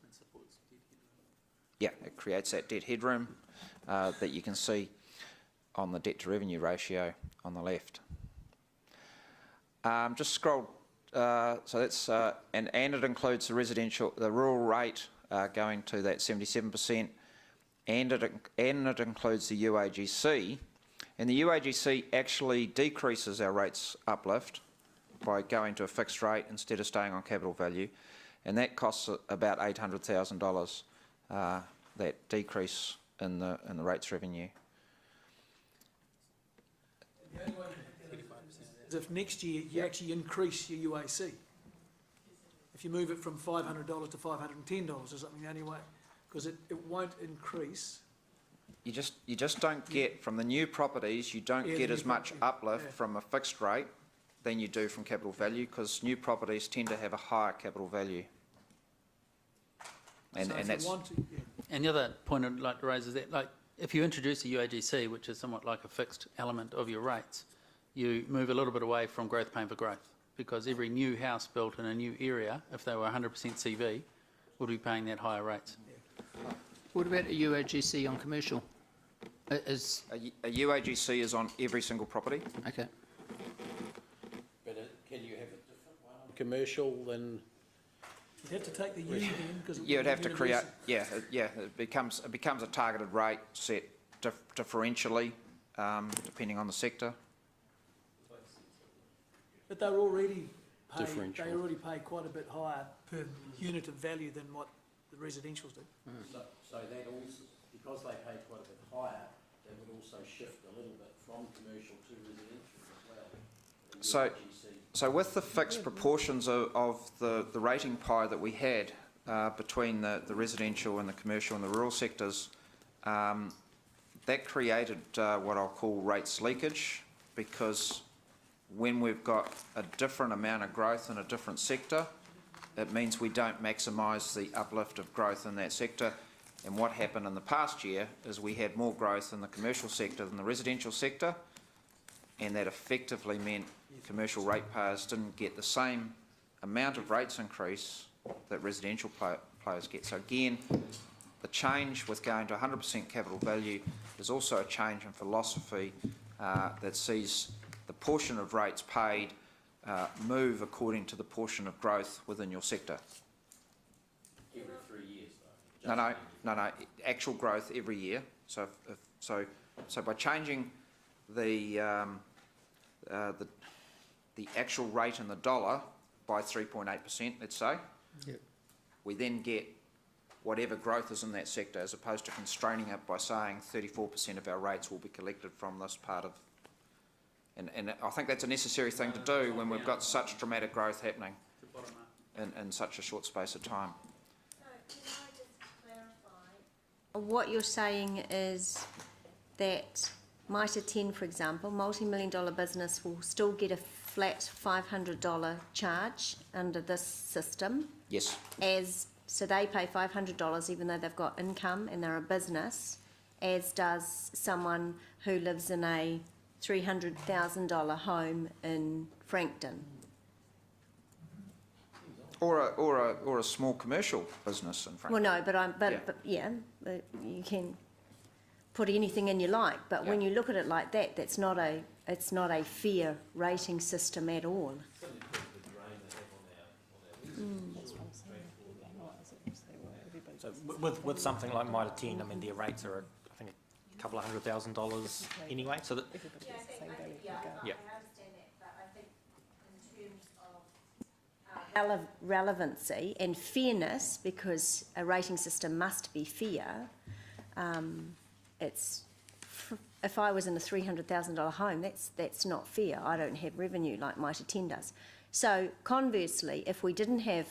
Yeah, it creates that debt headroom that you can see on the debt to revenue ratio on the left. Just scroll, so that's, and it includes the rural rate going to that 77%, and it includes the UAGC, and the UAGC actually decreases our rates uplift by going to a fixed rate instead of staying on capital value, and that costs about $800,000, that decrease in the rates revenue. The only way to get that is if next year you actually increase your UAC. If you move it from $500 to $510 or something, the only way, because it won't increase. You just don't get, from the new properties, you don't get as much uplift from a fixed rate than you do from capital value, because new properties tend to have a higher capital value. And that's... And the other point I'd like to raise is that, like, if you introduce a UAGC, which is somewhat like a fixed element of your rates, you move a little bit away from growth paying for growth, because every new house built in a new area, if they were 100% CV, would be paying that higher rates. What about a UAGC on commercial? A UAGC is on every single property. Okay. But can you have a different one on commercial, then You'd have to take the U in, because. You'd have to create, it becomes a targeted rate set differentially, depending on the sector. But they're already paid, Differential. they already pay quite a bit higher per unit of value than what the residentials do. so that also, because they pay quite a bit higher, they would also shift a little bit from commercial to residential as well. So with the fixed proportions of the rating pie that we had between the residential and the commercial and the rural sectors, that created what I'll call rates leakage, because when we've got a different amount of growth in a different sector, it means we don't maximise the uplift of growth in that sector. And what happened in the past year is we had more growth in the commercial sector than the residential sector, and that effectively meant commercial ratepayers didn't get the same amount of rates increase that residential players get. So again, the change with going to 100% capital value is also a change in philosophy that sees the portion of rates paid move according to the portion of growth within your sector. Every 3 years, though. No, actual growth every year. So by changing the actual rate in the dollar by 3.8%, let's say, we then get whatever growth is in that sector, as opposed to constraining it by saying 34% of our rates will be collected from this part of. And I think that's a necessary thing to do when we've got such dramatic growth happening in such a short space of time. So can I just clarify? What you're saying is that Mitre 10, for example, multi-million-dollar business will still get a flat $500 charge under this system. Yes. So they pay $500 even though they've got income and they're a business, as does someone who lives in a $300,000 home in Frankton. Or a small commercial business in Frankton. Well, no, but you can put anything in you like, but when you look at it like that, it's not a fair rating system at all. So with something like Mitre 10, I mean, their rates are, I think, a couple of $100,000 anyway. So that, I understand that, but I think in terms of relevancy and fairness, because a rating system must be fair, if I was in a $300,000 home, that's not fair. I don't have revenue like Mitre 10 does. So conversely, if we didn't have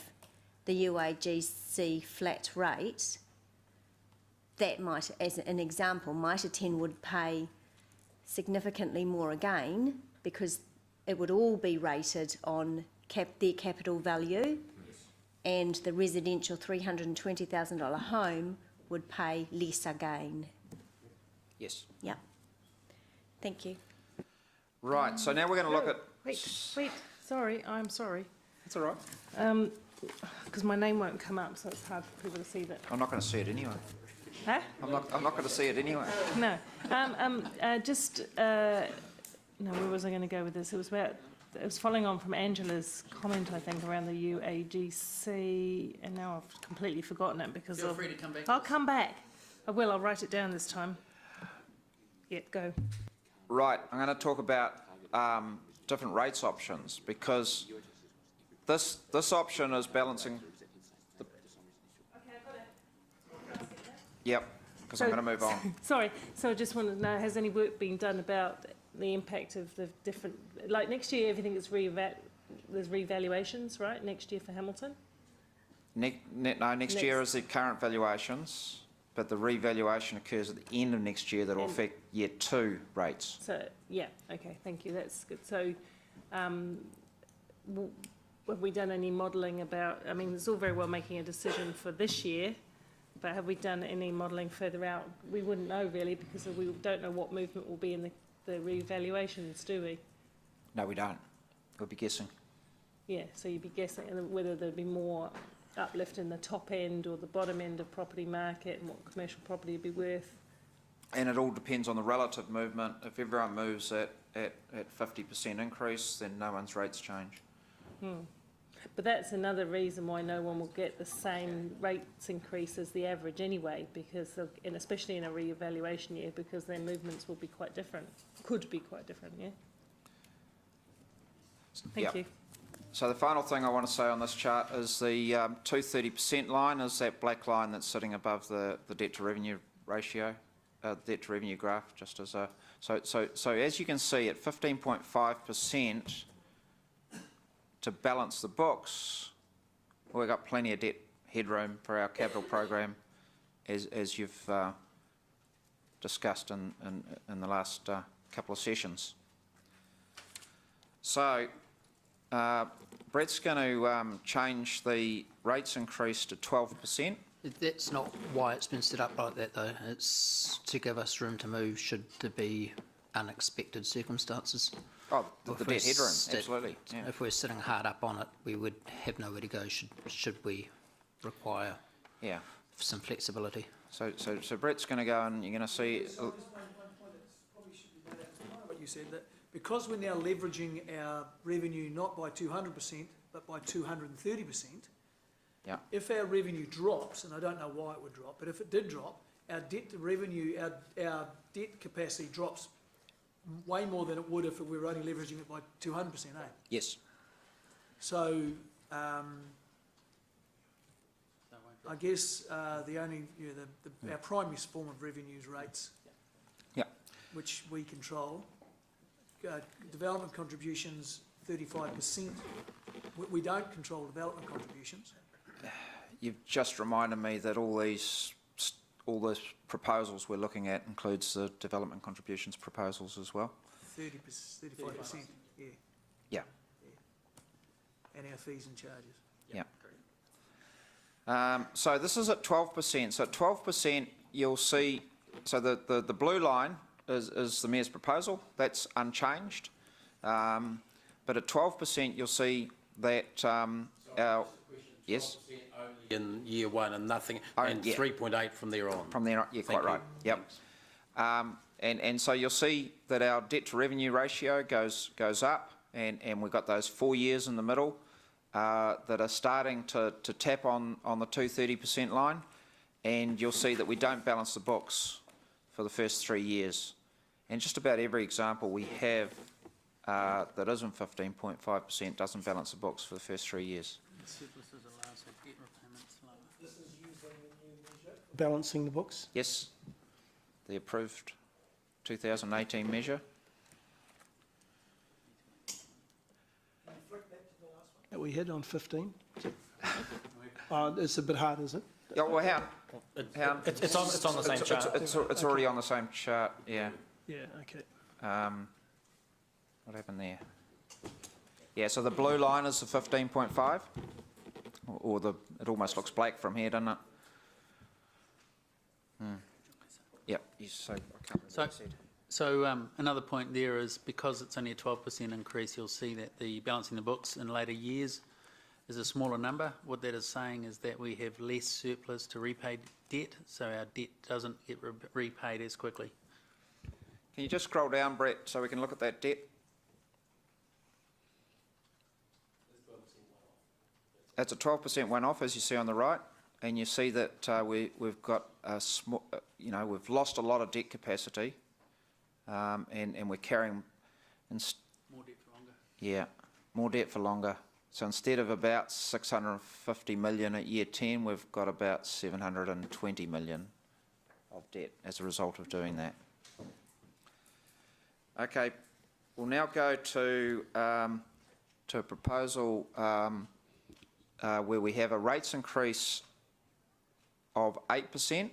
the UAGC flat rate, that might, as an example, Mitre 10 would pay significantly more again, because it would all be rated on their capital value, and the residential $320,000 home would pay less again. Yes. Yeah. Thank you. Right, so now we're going to look at. Wait, sorry, I'm sorry. That's all right. Because my name won't come up, so it's hard for people to see that. I'm not going to see it anyway. Huh? I'm not going to see it anyway. No. No, where was I going to go with this? It was following on from Angela's comment, I think, around the UAGC, and now I've completely forgotten it because Feel free to come back. I'll come back. I will. I'll write it down this time. Yeah, go. Right, I'm going to talk about different rates options, because this option is balancing. Yep, because I'm going to move on. Sorry. So I just want to know, has any work been done about the impact of the different, like next year everything is there's revaluations, right? Next year for Hamilton? Next year is the current valuations, but the revaluation occurs at the end of next year that will affect year 2 rates. So, yeah, okay, thank you, that's good. So, have we done any modelling about, I mean, it's all very well making a decision for this year, but have we done any modelling further out? We wouldn't know really, because we don't know what movement will be in the revaluations, do we? No, we don't. We'll be guessing. Yeah, so you'd be guessing whether there'd be more uplift in the top end or the bottom end of property market, and what commercial property would be worth. And it all depends on the relative movement. If everyone moves at 50% increase, then no one's rates change. But that's another reason why no one will get the same rates increase as the average anyway, because, and especially in a re-evaluation year, because their movements will be quite different, could be quite different, yeah? Thank Yep. you. So the final thing I want to say on this chart is the 230% line is that black line that's sitting above the debt to revenue ratio, debt to revenue graph, just as a, so as you can see at 15.5% to balance the books, we've got plenty of debt headroom for our capital program as you've discussed in the last couple of sessions. So Brett's going to change the rates increase to 12%. That's not why it's been set up like that, though. It's to give us room to move should there be unexpected circumstances. Oh, the If debt we're headroom, sit- absolutely. Yeah. If we're sitting hard up on it, we would have nowhere to go should we require Yeah. some flexibility. So Brett's going to go and you're going to see. What you said, that because we're now leveraging our revenue not by 200%, but by 230%, Yeah. if our revenue drops, and I don't know why it would drop, but if it did drop, our debt to revenue, our debt capacity drops way more than it would if we were only leveraging it by 200%, eh? Yes. So, I guess the only, our primary form of revenue is rates. Yeah. Which we control. Development contributions, 35%. We don't control development contributions. You've just reminded me that all these proposals we're looking at includes the development contributions proposals as well. 35%, yeah. Yeah. And our fees and charges. Yeah. So this is at 12%. So at 12%, you'll see. So the blue line is the Mayor's proposal. That's unchanged. But at 12%, you'll see that our yes. In year one and nothing, Oh, and yeah. 3.8 from there on. From there on, yeah, quite right. Yep. And so you'll see that our debt to revenue ratio goes up, and we've got those 4 years in the middle that are starting to tap on the 230% line, and you'll see that we don't balance the books for the first 3 years. And just about every example we have that isn't 15.5% doesn't balance the books for the first 3 years. Balancing the books. Yes, the approved 2018 measure. That we had on 15. It's a bit hard, is it? Yeah, well, how? It's on the same chart. It's already on the same chart, yeah. Yeah, okay. What happened there? Yeah, so the blue line is the 15.5, or it almost looks black from here, doesn't it? Yep, so I can't remember what I said. So another point there is because it's only a 12% increase, you'll see that the balancing the books in later years is a smaller number. What that is saying is that we have less surplus to repay debt, so our debt doesn't get repaid as quickly. Can you just scroll down, Brett, so we can look at that debt? That's a 12% one-off, as you see on the right, and you see that we've got a small, we've lost a lot of debt capacity, and we're carrying. More debt for longer. Yeah, more debt for longer. So instead of about 650 million at year 10, we've got about 720 million of debt as a result of doing that. Okay, we'll now go to a proposal where we have a rates increase of 8%.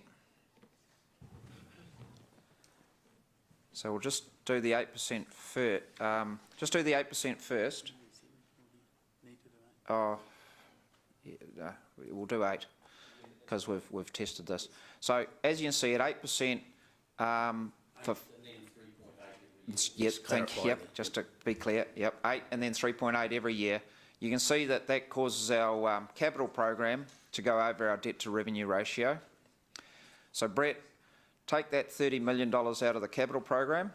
So we'll just do the 8% first. Just do the 8% first. Oh, yeah, we'll do 8 because we've tested this. So as you can see, at 8%, for yep, just to be clear, yep, 8 and then 3.8 every year. You can see that that causes our capital program to go over our debt to revenue ratio. So Brett, take that $30 million out of the capital program.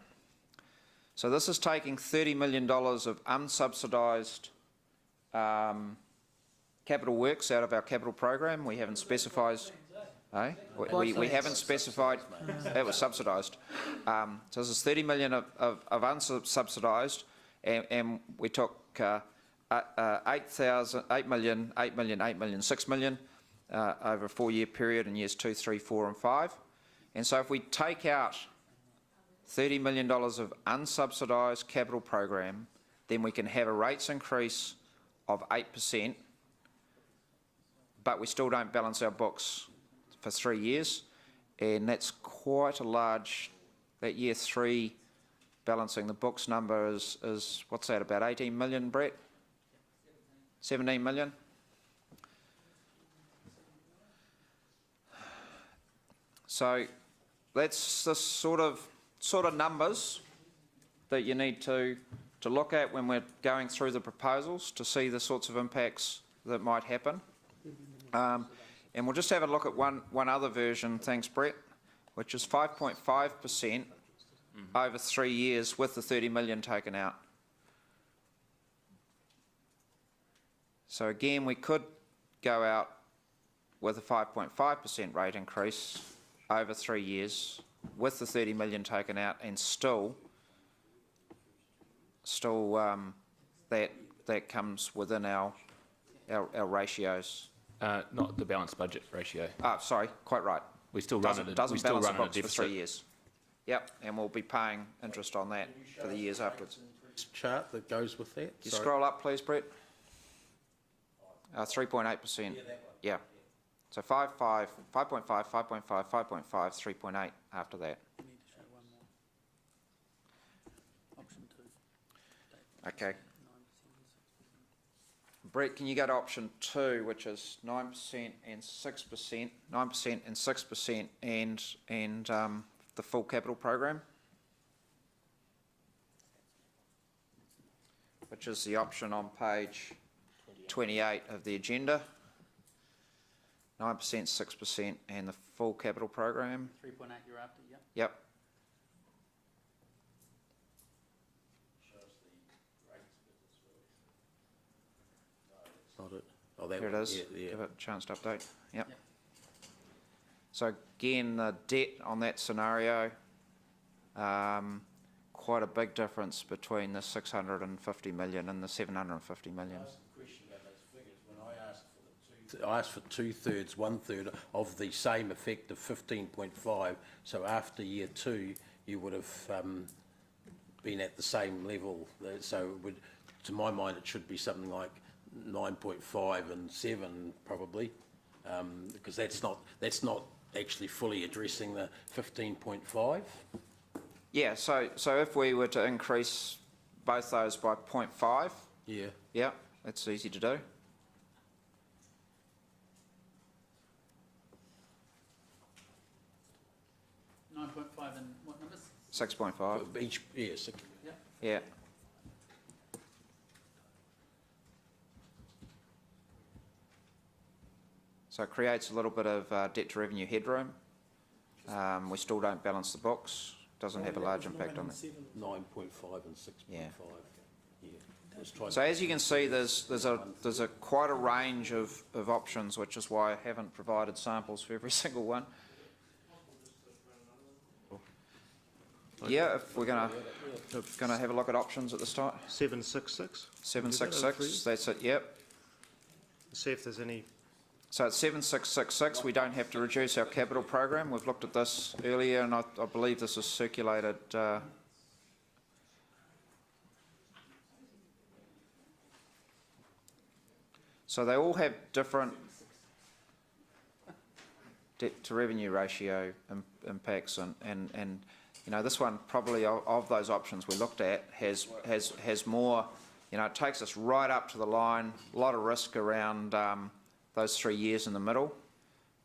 So this is taking $30 million of unsubsidised capital works out of our capital program. We haven't specified, eh? We haven't specified, it was subsidised. So this is 30 million of unsubsidised, and we took 8 million, 6 million over a 4-year period in years 2, 3, 4 and 5. And so if we take out $30 million of unsubsidised capital program, then we can have a rates increase of 8%, but we still don't balance our books for 3 years, and that's quite a large, that year 3 balancing the books number is what's that, about 18 million, Brett? 17 million? So that's the sort of numbers that you need to look at when we're going through the proposals to see the sorts of impacts that might happen. And we'll just have a look at one other version, thanks Brett, which is 5.5% over 3 years with the 30 million taken out. So again, we could go out with a 5.5% rate increase over 3 years with the 30 million taken out, and still that comes within our ratios. Not the balanced budget ratio. Sorry, quite right. We still run it. Doesn't balance the books for 3 years. Yep, and we'll be paying interest on that for the years afterwards. Chart that goes with that. You scroll up, please, Brett. 3.8%. Yeah. So 5.5, 5.5, 5.5, 5.5, 3.8 after that. Okay. Brett, can you go to option 2, which is 9% and 6%, 9% and 6%, and the full capital program, which is the option on page 28 of the agenda. 9%, 6%, and the full capital program. 3.8 you're after, yeah? Yep. Not it. Oh, that There it one. is. Yeah. Give it a chance to update. Yep. So again, the debt on that scenario, quite a big difference between the 650 million and the 750 million. I asked for 2/3, 1/3 of the same effect of 15.5. So after year 2, you would have been at the same level. So it would, to my mind, it should be something like 9.5 and 7 probably, because that's not actually fully addressing the 15.5. Yeah. So if we were to increase both those by 0.5, yeah, that's easy to do. 9.5 and what numbers? 6.5. Each, yes. Yeah. Yeah. So it creates a little bit of debt to revenue headroom. We still don't balance the books. Doesn't have a large impact on it. 9.5 and 6.5. Yeah. Yeah. So as you can see, there's a quite a range of options, which is why I haven't provided samples for every single one. Yeah, if we're gonna have a look at options at the start. 766. 766. That's it. Yep. See if there's any. So at 7666, we don't have to reduce our capital program. We've looked at this earlier, and I believe this is circulated. So they all have different debt to revenue ratio impacts, and you know, this one probably of those options we looked at has more. You know, it takes us right up to the line. A lot of risk around those 3 years in the middle.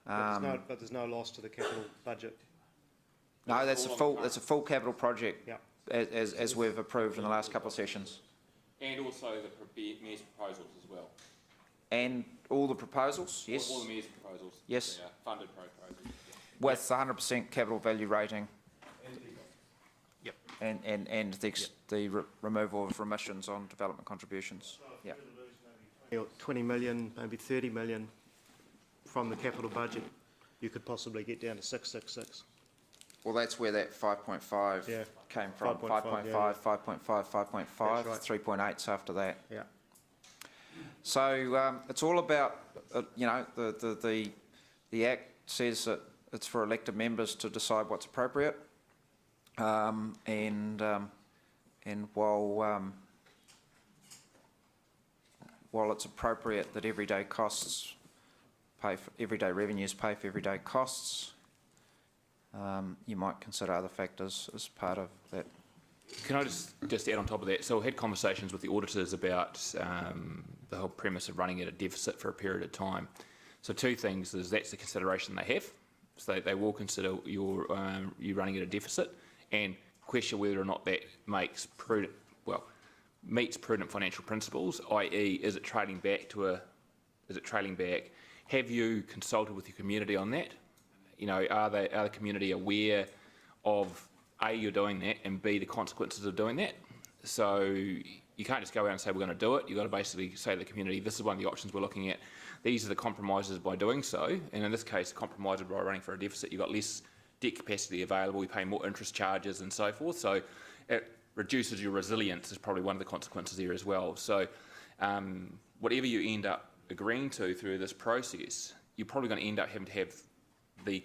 But there's no loss to the capital budget. No, that's a full capital project. Yep. As we've approved in the last couple of sessions. And also the Mayor's proposals as well. And all the proposals, yes. All the Mayor's proposals. Yes. Yeah, funded proposals. With 100% capital value rating. Yep. And the removal of remissions on development contributions. Yeah. 20 million, maybe 30 million from the capital budget, you could possibly get down to 666. Well, that's where that 5.5 Yeah. came from. 5.5, 5.5, 5.5, That's right. 3.8's after that. Yeah. So it's all about, you know, the Act says that it's for elected members to decide what's appropriate, and while it's appropriate that everyday costs pay for everyday revenues, pay for everyday costs, you might consider other factors as part of that. Can I just add on top of that? So we had conversations with the auditors about the whole premise of running at a deficit for a period of time. So two things is that's the consideration they have. So they will consider you running at a deficit and question whether or not that meets prudent financial principles, i.e. is it trailing back? Have you consulted with your community on that? You know, are the community aware of A, you're doing that, and B, the consequences of doing that? So you can't just go out and say we're going to do it. You've got to basically say to the community, this is one of the options we're looking at. These are the compromises by doing so. And in this case, compromise by running for a deficit. You've got less debt capacity available. You pay more interest charges and so forth. So it reduces your resilience is probably one of the consequences there as well. So whatever you end up agreeing to through this process, you're probably going to end up having to have the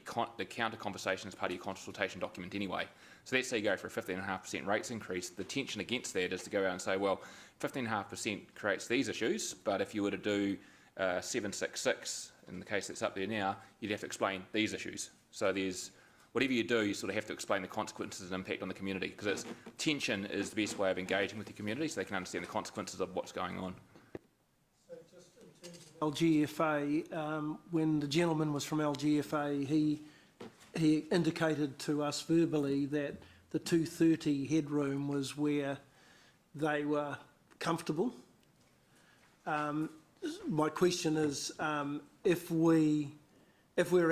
counter conversation as part of your consultation document anyway. So let's say you go for a 15.5% rates increase. The tension against that is to go out and say, well, 15.5% creates these issues, but if you were to do 766, in the case that's up there now, you'd have to explain these issues. So there's, whatever you do, you sort of have to explain the consequences and impact on the community, because tension is the best way of engaging with the community so they can understand the consequences of what's going on. LGFA, when the gentleman was from LGFA, he indicated to us verbally that the 230 headroom was where they were comfortable. My question is, if we're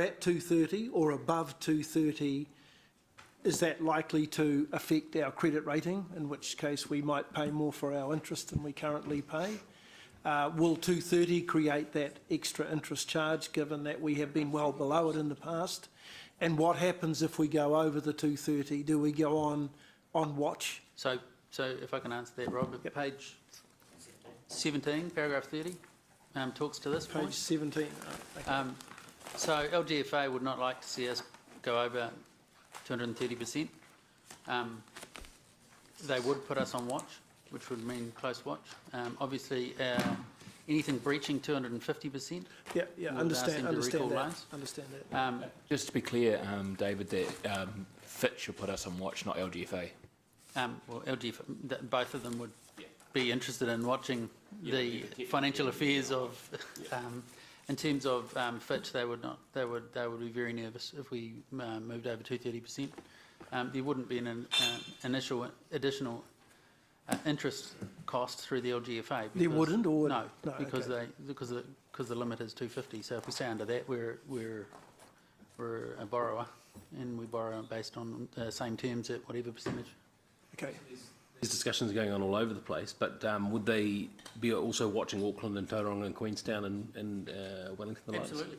at 230 or above 230, is that likely to affect our credit rating, in which case we might pay more for our interest than we currently pay? Will 230 create that extra interest charge, given that we have been well below it in the past? And what happens if we go over the 230? Do we go on watch? So if I can answer that, Rob, Yep. page 17, paragraph 30, talks to this Page point. 17. Okay. So LGFA would not like to see us go over 230%. They would put us on watch, which would mean close watch. Obviously, anything breaching 250%. Yeah, would understand ask them to recall that. loans. Understand that. Just to be clear, David, that Fitch should put us on watch, not LGFA. Well, LGFA, both of them would be interested in watching the financial affairs of. In terms of Fitch, they would not. They would be very nervous if we moved over 230%. There wouldn't be an initial additional interest cost through the LGFA. There wouldn't, or no, no, because okay. the limit is 250. So if we stay under that, we're a borrower, and we borrow based on the same terms at whatever percentage. Okay. There's discussions going on all over the place, but would they be also watching Auckland and Tauranga and Queenstown and Wellington? The Absolutely.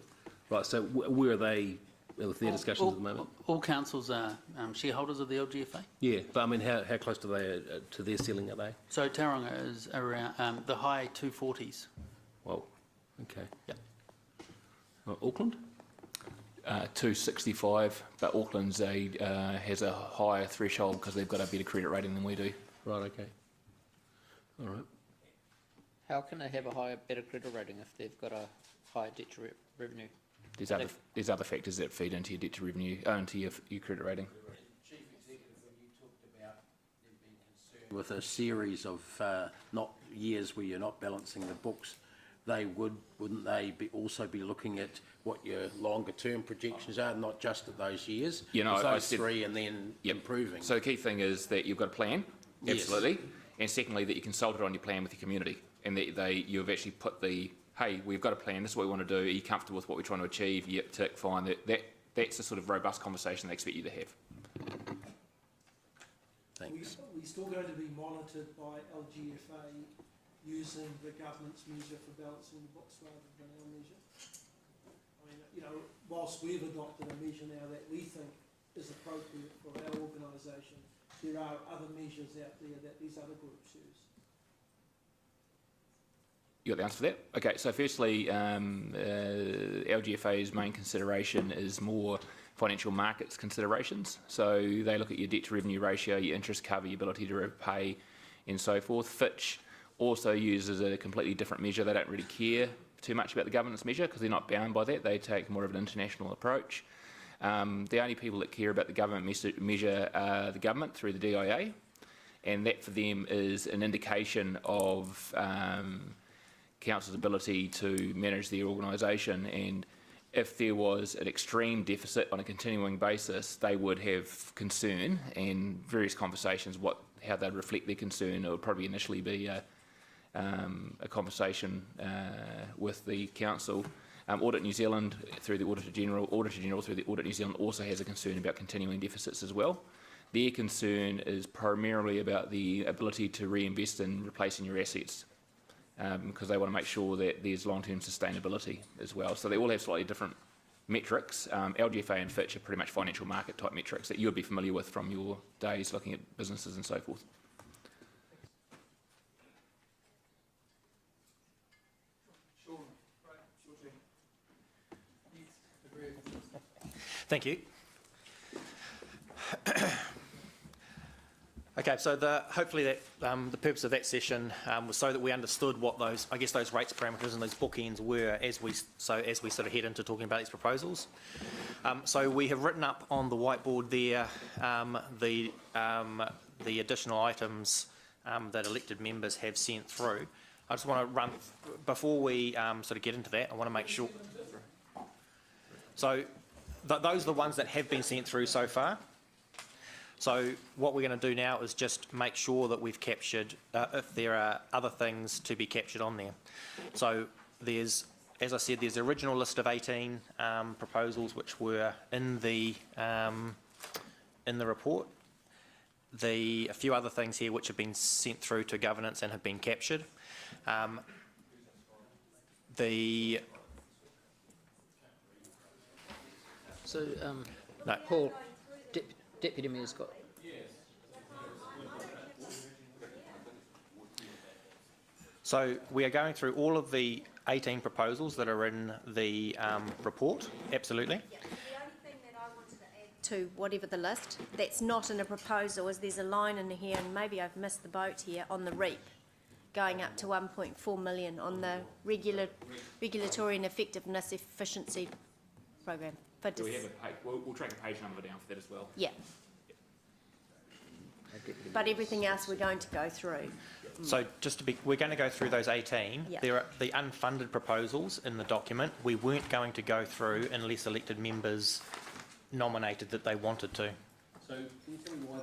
Right. So where are they with their discussions at the moment? All councils are shareholders of the LGFA. Yeah, but I mean, how close to they to their ceiling are they? So Tauranga is around the high 240s. Well, okay. Yep. Auckland? 265, but Auckland's has a higher threshold because they've got a better credit rating than we do. Right, okay. All right. How can they have a better credit rating if they've got a higher debt to revenue? There's other factors that feed into your debt to revenue, into your credit rating. Chief Executive, when you talked about them being concerned with a series of not years where you're not balancing the books, wouldn't they also be looking at what your longer term projections are, not just at those years? You know, those three and then yep. improving. So the key thing is that you've got a plan, Yes. absolutely, and secondly that you consulted on your plan with your community, and that you've actually put hey, we've got a plan, this is what we want to do, are you comfortable with what we're trying to achieve? Yep, tick, fine. That's the sort of robust conversation they expect you to have. Thanks. We're still going to be monitored by LGFA using the government's measure for balancing the books rather than our measure. I mean, you know, whilst we've adopted a measure now that we think is appropriate for our organisation, there are other measures out there that these other groups use. You got the answer for that? Okay, so firstly, LGFA's main consideration is more financial markets considerations. So they look at your debt to revenue ratio, your interest cover, your ability to repay, and so forth. Fitch also uses a completely different measure. They don't really care too much about the governance measure because they're not bound by that. They take more of an international approach. The only people that care about the government measure are the government through the DIA, and that for them is an indication of council's ability to manage their organisation, and if there was an extreme deficit on a continuing basis, they would have concern and various conversations how they'd reflect their concern. It would probably initially be a conversation with the council. Audit New Zealand through the Auditor General through the Audit New Zealand also has a concern about continuing deficits as well. Their concern is primarily about the ability to reinvest in replacing your assets, because they want to make sure that there's long-term sustainability as well. So they all have slightly different metrics. LGFA and Fitch are pretty much financial market type metrics that you'll be familiar with from your days looking at businesses and so forth. Thank you. Okay, so hopefully that the purpose of that session was so that we understood what those rates parameters and those bookends were as we sort of head into talking about these proposals. So we have written up on the whiteboard there the additional items that elected members have sent through. I just want to run before we sort of get into that. I want to make sure. So those are the ones that have been sent through so far. So what we're going to do now is just make sure that we've captured if there are other things to be captured on there. So there's, as I said, there's the original list of 18 proposals which were in the report. A few other things here which have been sent through to governance and have been captured. No. Paul, Deputy Mayor's got. So we are going through all of the 18 proposals that are in the report, absolutely. Yeah. The only thing that I wanted to add to whatever the list, that's not in a proposal, is there's a line in here, and maybe I've missed the boat here, on the REAP, going up to 1.4 million on the regulatory and effectiveness efficiency program. Do we have a page? We'll track a page number down for that as well. Yeah. But everything else we're going to go through. So we're going to go through those 18. Yeah. There are the unfunded proposals in the document. We weren't going to go through unless elected members nominated that they wanted to. So can you tell me why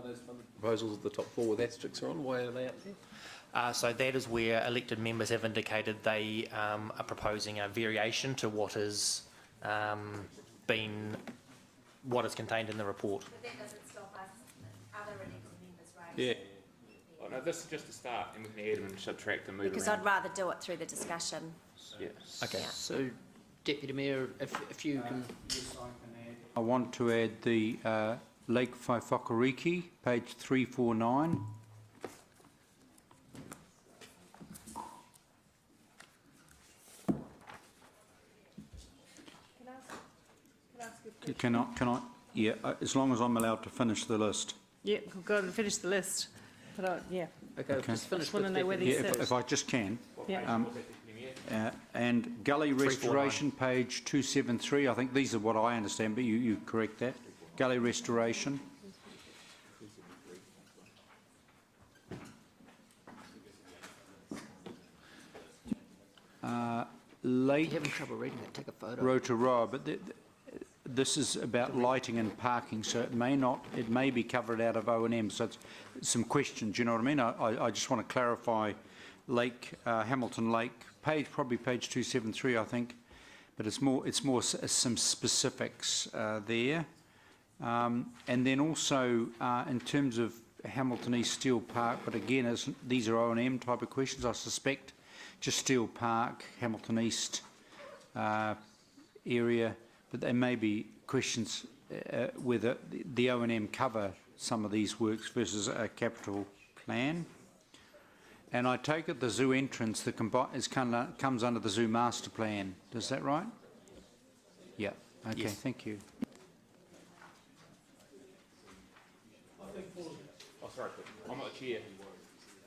those funded proposals at the top 4 with asterisks are on? Why are they up there? So that is where elected members have indicated they are proposing a variation to what is what is contained in the report. But that doesn't stop us, other elected members, right? Yeah. Oh, no, this is just a start, and we can add and subtract and move Because around. I'd rather do it through the discussion. Yeah. Okay. Yeah. So, Deputy Mayor, if you can. Yes, I can add. I want to add the Lake Whaiwhakariki, page 349. Can I, yeah, as long as I'm allowed to finish the list. Yeah, go and finish the list. But, yeah, Okay, Okay. just finish just want to with know where Deputy. these Yeah, sit. if I just can. Yeah. And gully 349. restoration, page 273, I think these are what I understand, but you correct that. Gully restoration. If Lake you're having trouble reading it, take a photo. Rotorua, but this is about lighting and parking, so it may be covered out of O&M, so it's some questions, you know what I mean? I just want to clarify Hamilton Lake, probably page 273, I think, but it's more some specifics there. And then also, in terms of Hamilton East Steel Park, but again, these are O&M type of questions, I suspect. Just Steel Park, Hamilton East area, but they may be questions whether the O&M cover some of these works versus a capital plan. And I take it the zoo entrance comes under the zoo master plan. Is that right? Yeah. Okay. Yes. Thank you. Oh, sorry, I'm not the chair.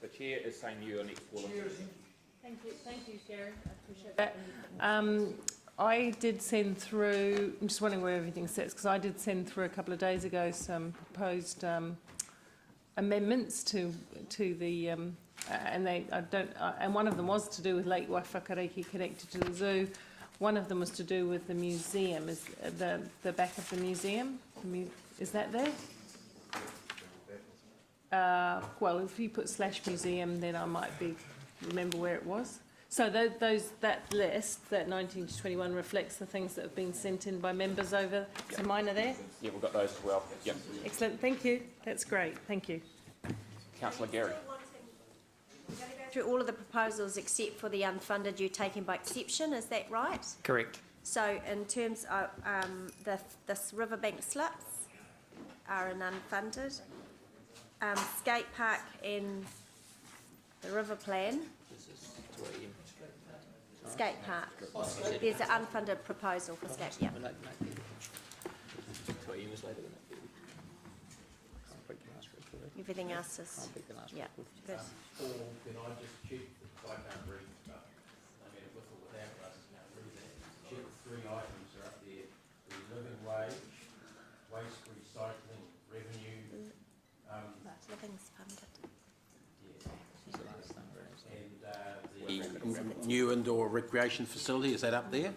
The chair is saying you are next, Paula. Thank you, Sharon, I appreciate that. I did send through, I'm just wondering where everything sits, because I did send through a couple of days ago some proposed amendments to the, and one of them was to do with Lake Waiwhakariki connected to the zoo. One of them was to do with the museum, is the back of the museum. Is that there? Well, if you put /museum, then I might remember where it was. So that list, that 19 to 21, reflects the things that have been sent in by members over. So mine are there. Yeah, we've got those as well. Yep. Excellent. Thank you. That's great. Thank you. Councillor Gary. We're going to go through all of the proposals except for the unfunded you're taking by exception, is that right? Correct. So in terms of this riverbank slips are an unfunded. Skate park and the river plan. Skate park. There's an unfunded proposal for skate, yeah. Everything else is, yeah, good. Or can I just check, because I can't read stuff, I mean, with or without glasses, can't read that. Check the 3 items are up there. The living wage, waste recycling, revenue. Living's funded. And the new indoor recreation facility, is that up there?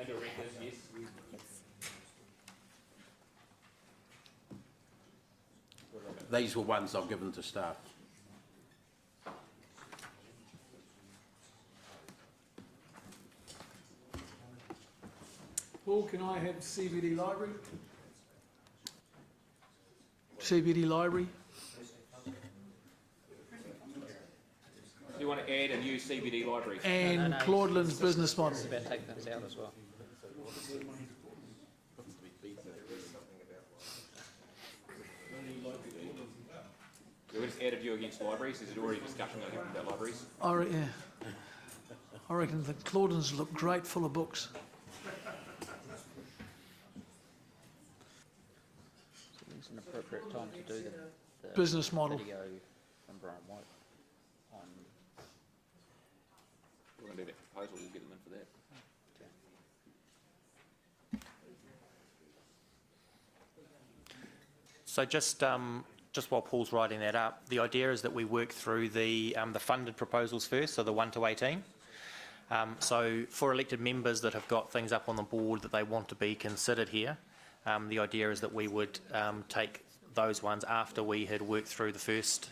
Indoor rec is, yes. These were ones I've given to staff. Paul, can I have CBD library? CBD library? Do you want to add a new CBD library? And Claudeland's business model. It's about taking things out as well. We just add a view against libraries. Is it already discussion going to happen about libraries? I reckon the Claudelands look great, full of books. It's an appropriate time to do the Business model. video from Brian White on. We're going to do that proposal. We'll get them in for that. So just while Paul's writing that up, the idea is that we work through the funded proposals first, so the 1 to 18. So for elected members that have got things up on the board that they want to be considered here, the idea is that we would take those ones after we had worked through the first,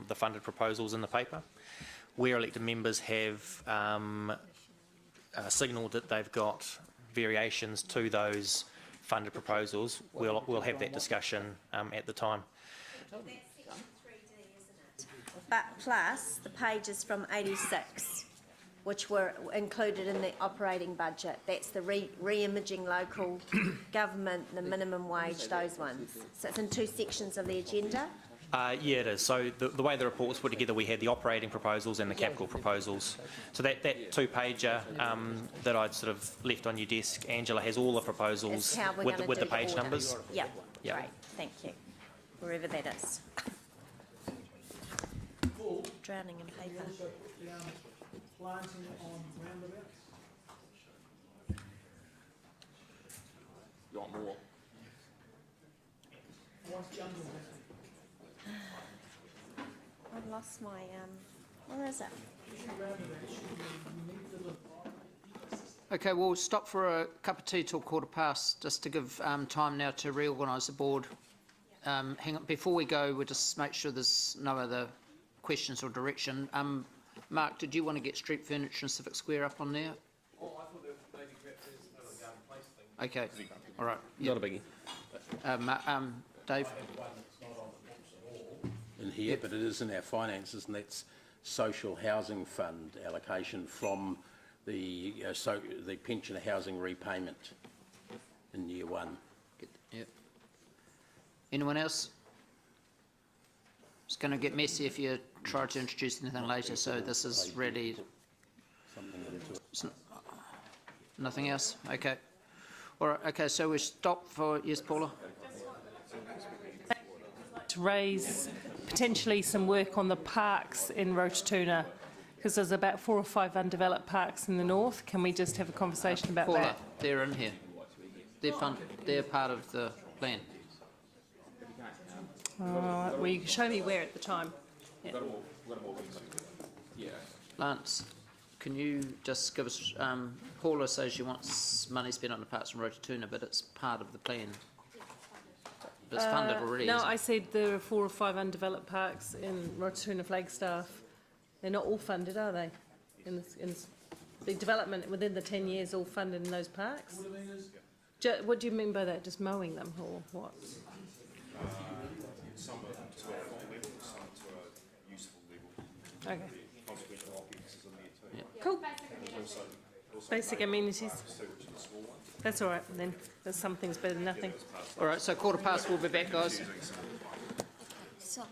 the funded proposals in the paper. Where elected members have signalled that they've got variations to those funded proposals, we'll have that discussion at the time. That's section 3D, isn't it? But plus the pages from 86, which were included in the operating budget. That's the re-imaging local government, the minimum wage, those ones. So it's in 2 sections of the agenda. Yeah, it is. So the way the report was put together, we had the operating proposals and the capital proposals. So that 2-pager that I'd sort of left on your desk, Angela, has all the proposals with the page numbers. Yep, Yep. great, thank you. Wherever that is. Drowning in paper. Planting on roundabouts. You want more? What's jungle? I've lost my, where is it? Okay, we'll stop for a cup of tea till 15:15, just to give time now to reorganise the board. Hang on, before we go, we'll just make sure there's no other questions or direction. Mark, did you want to get street furniture and Civic Square up on there? Oh, I thought there was maybe perhaps there's another garden place thing. Okay, all right. Not a biggie. Dave? in here, but it is in our finances, and that's social housing fund allocation from the the pension housing repayment in year 1. Yep. Anyone else? It's going to get messy if you try to introduce anything later, so this is really... Nothing else? Okay. All right, okay, so we stop for... Yes, Paula? To raise potentially some work on the parks in Rototuna, because there's about 4 or 5 undeveloped parks in the north. Can we just have a conversation about Paula, that? they're in here. They're part of the plan. Well, you can show me where at the time. Yeah. Lance, can you just give us... Paula says she wants money spent on the parks in Rototuna, but it's part of the plan. It's funded already, No, isn't it? I said there are 4 or 5 undeveloped parks in Rototuna Flagstaff. They're not all funded, are they? In the development within the 10 years, all funded in those parks? What do you mean by that? Just mowing them, or what? Some of them to a full level, some to a useful level. Okay. Consequential OPEX is in there too. Cool. Also Basic amenities. which is the small one. That's all right, then. There's some things better than nothing. All right, so 15:15, we'll be back, guys. So,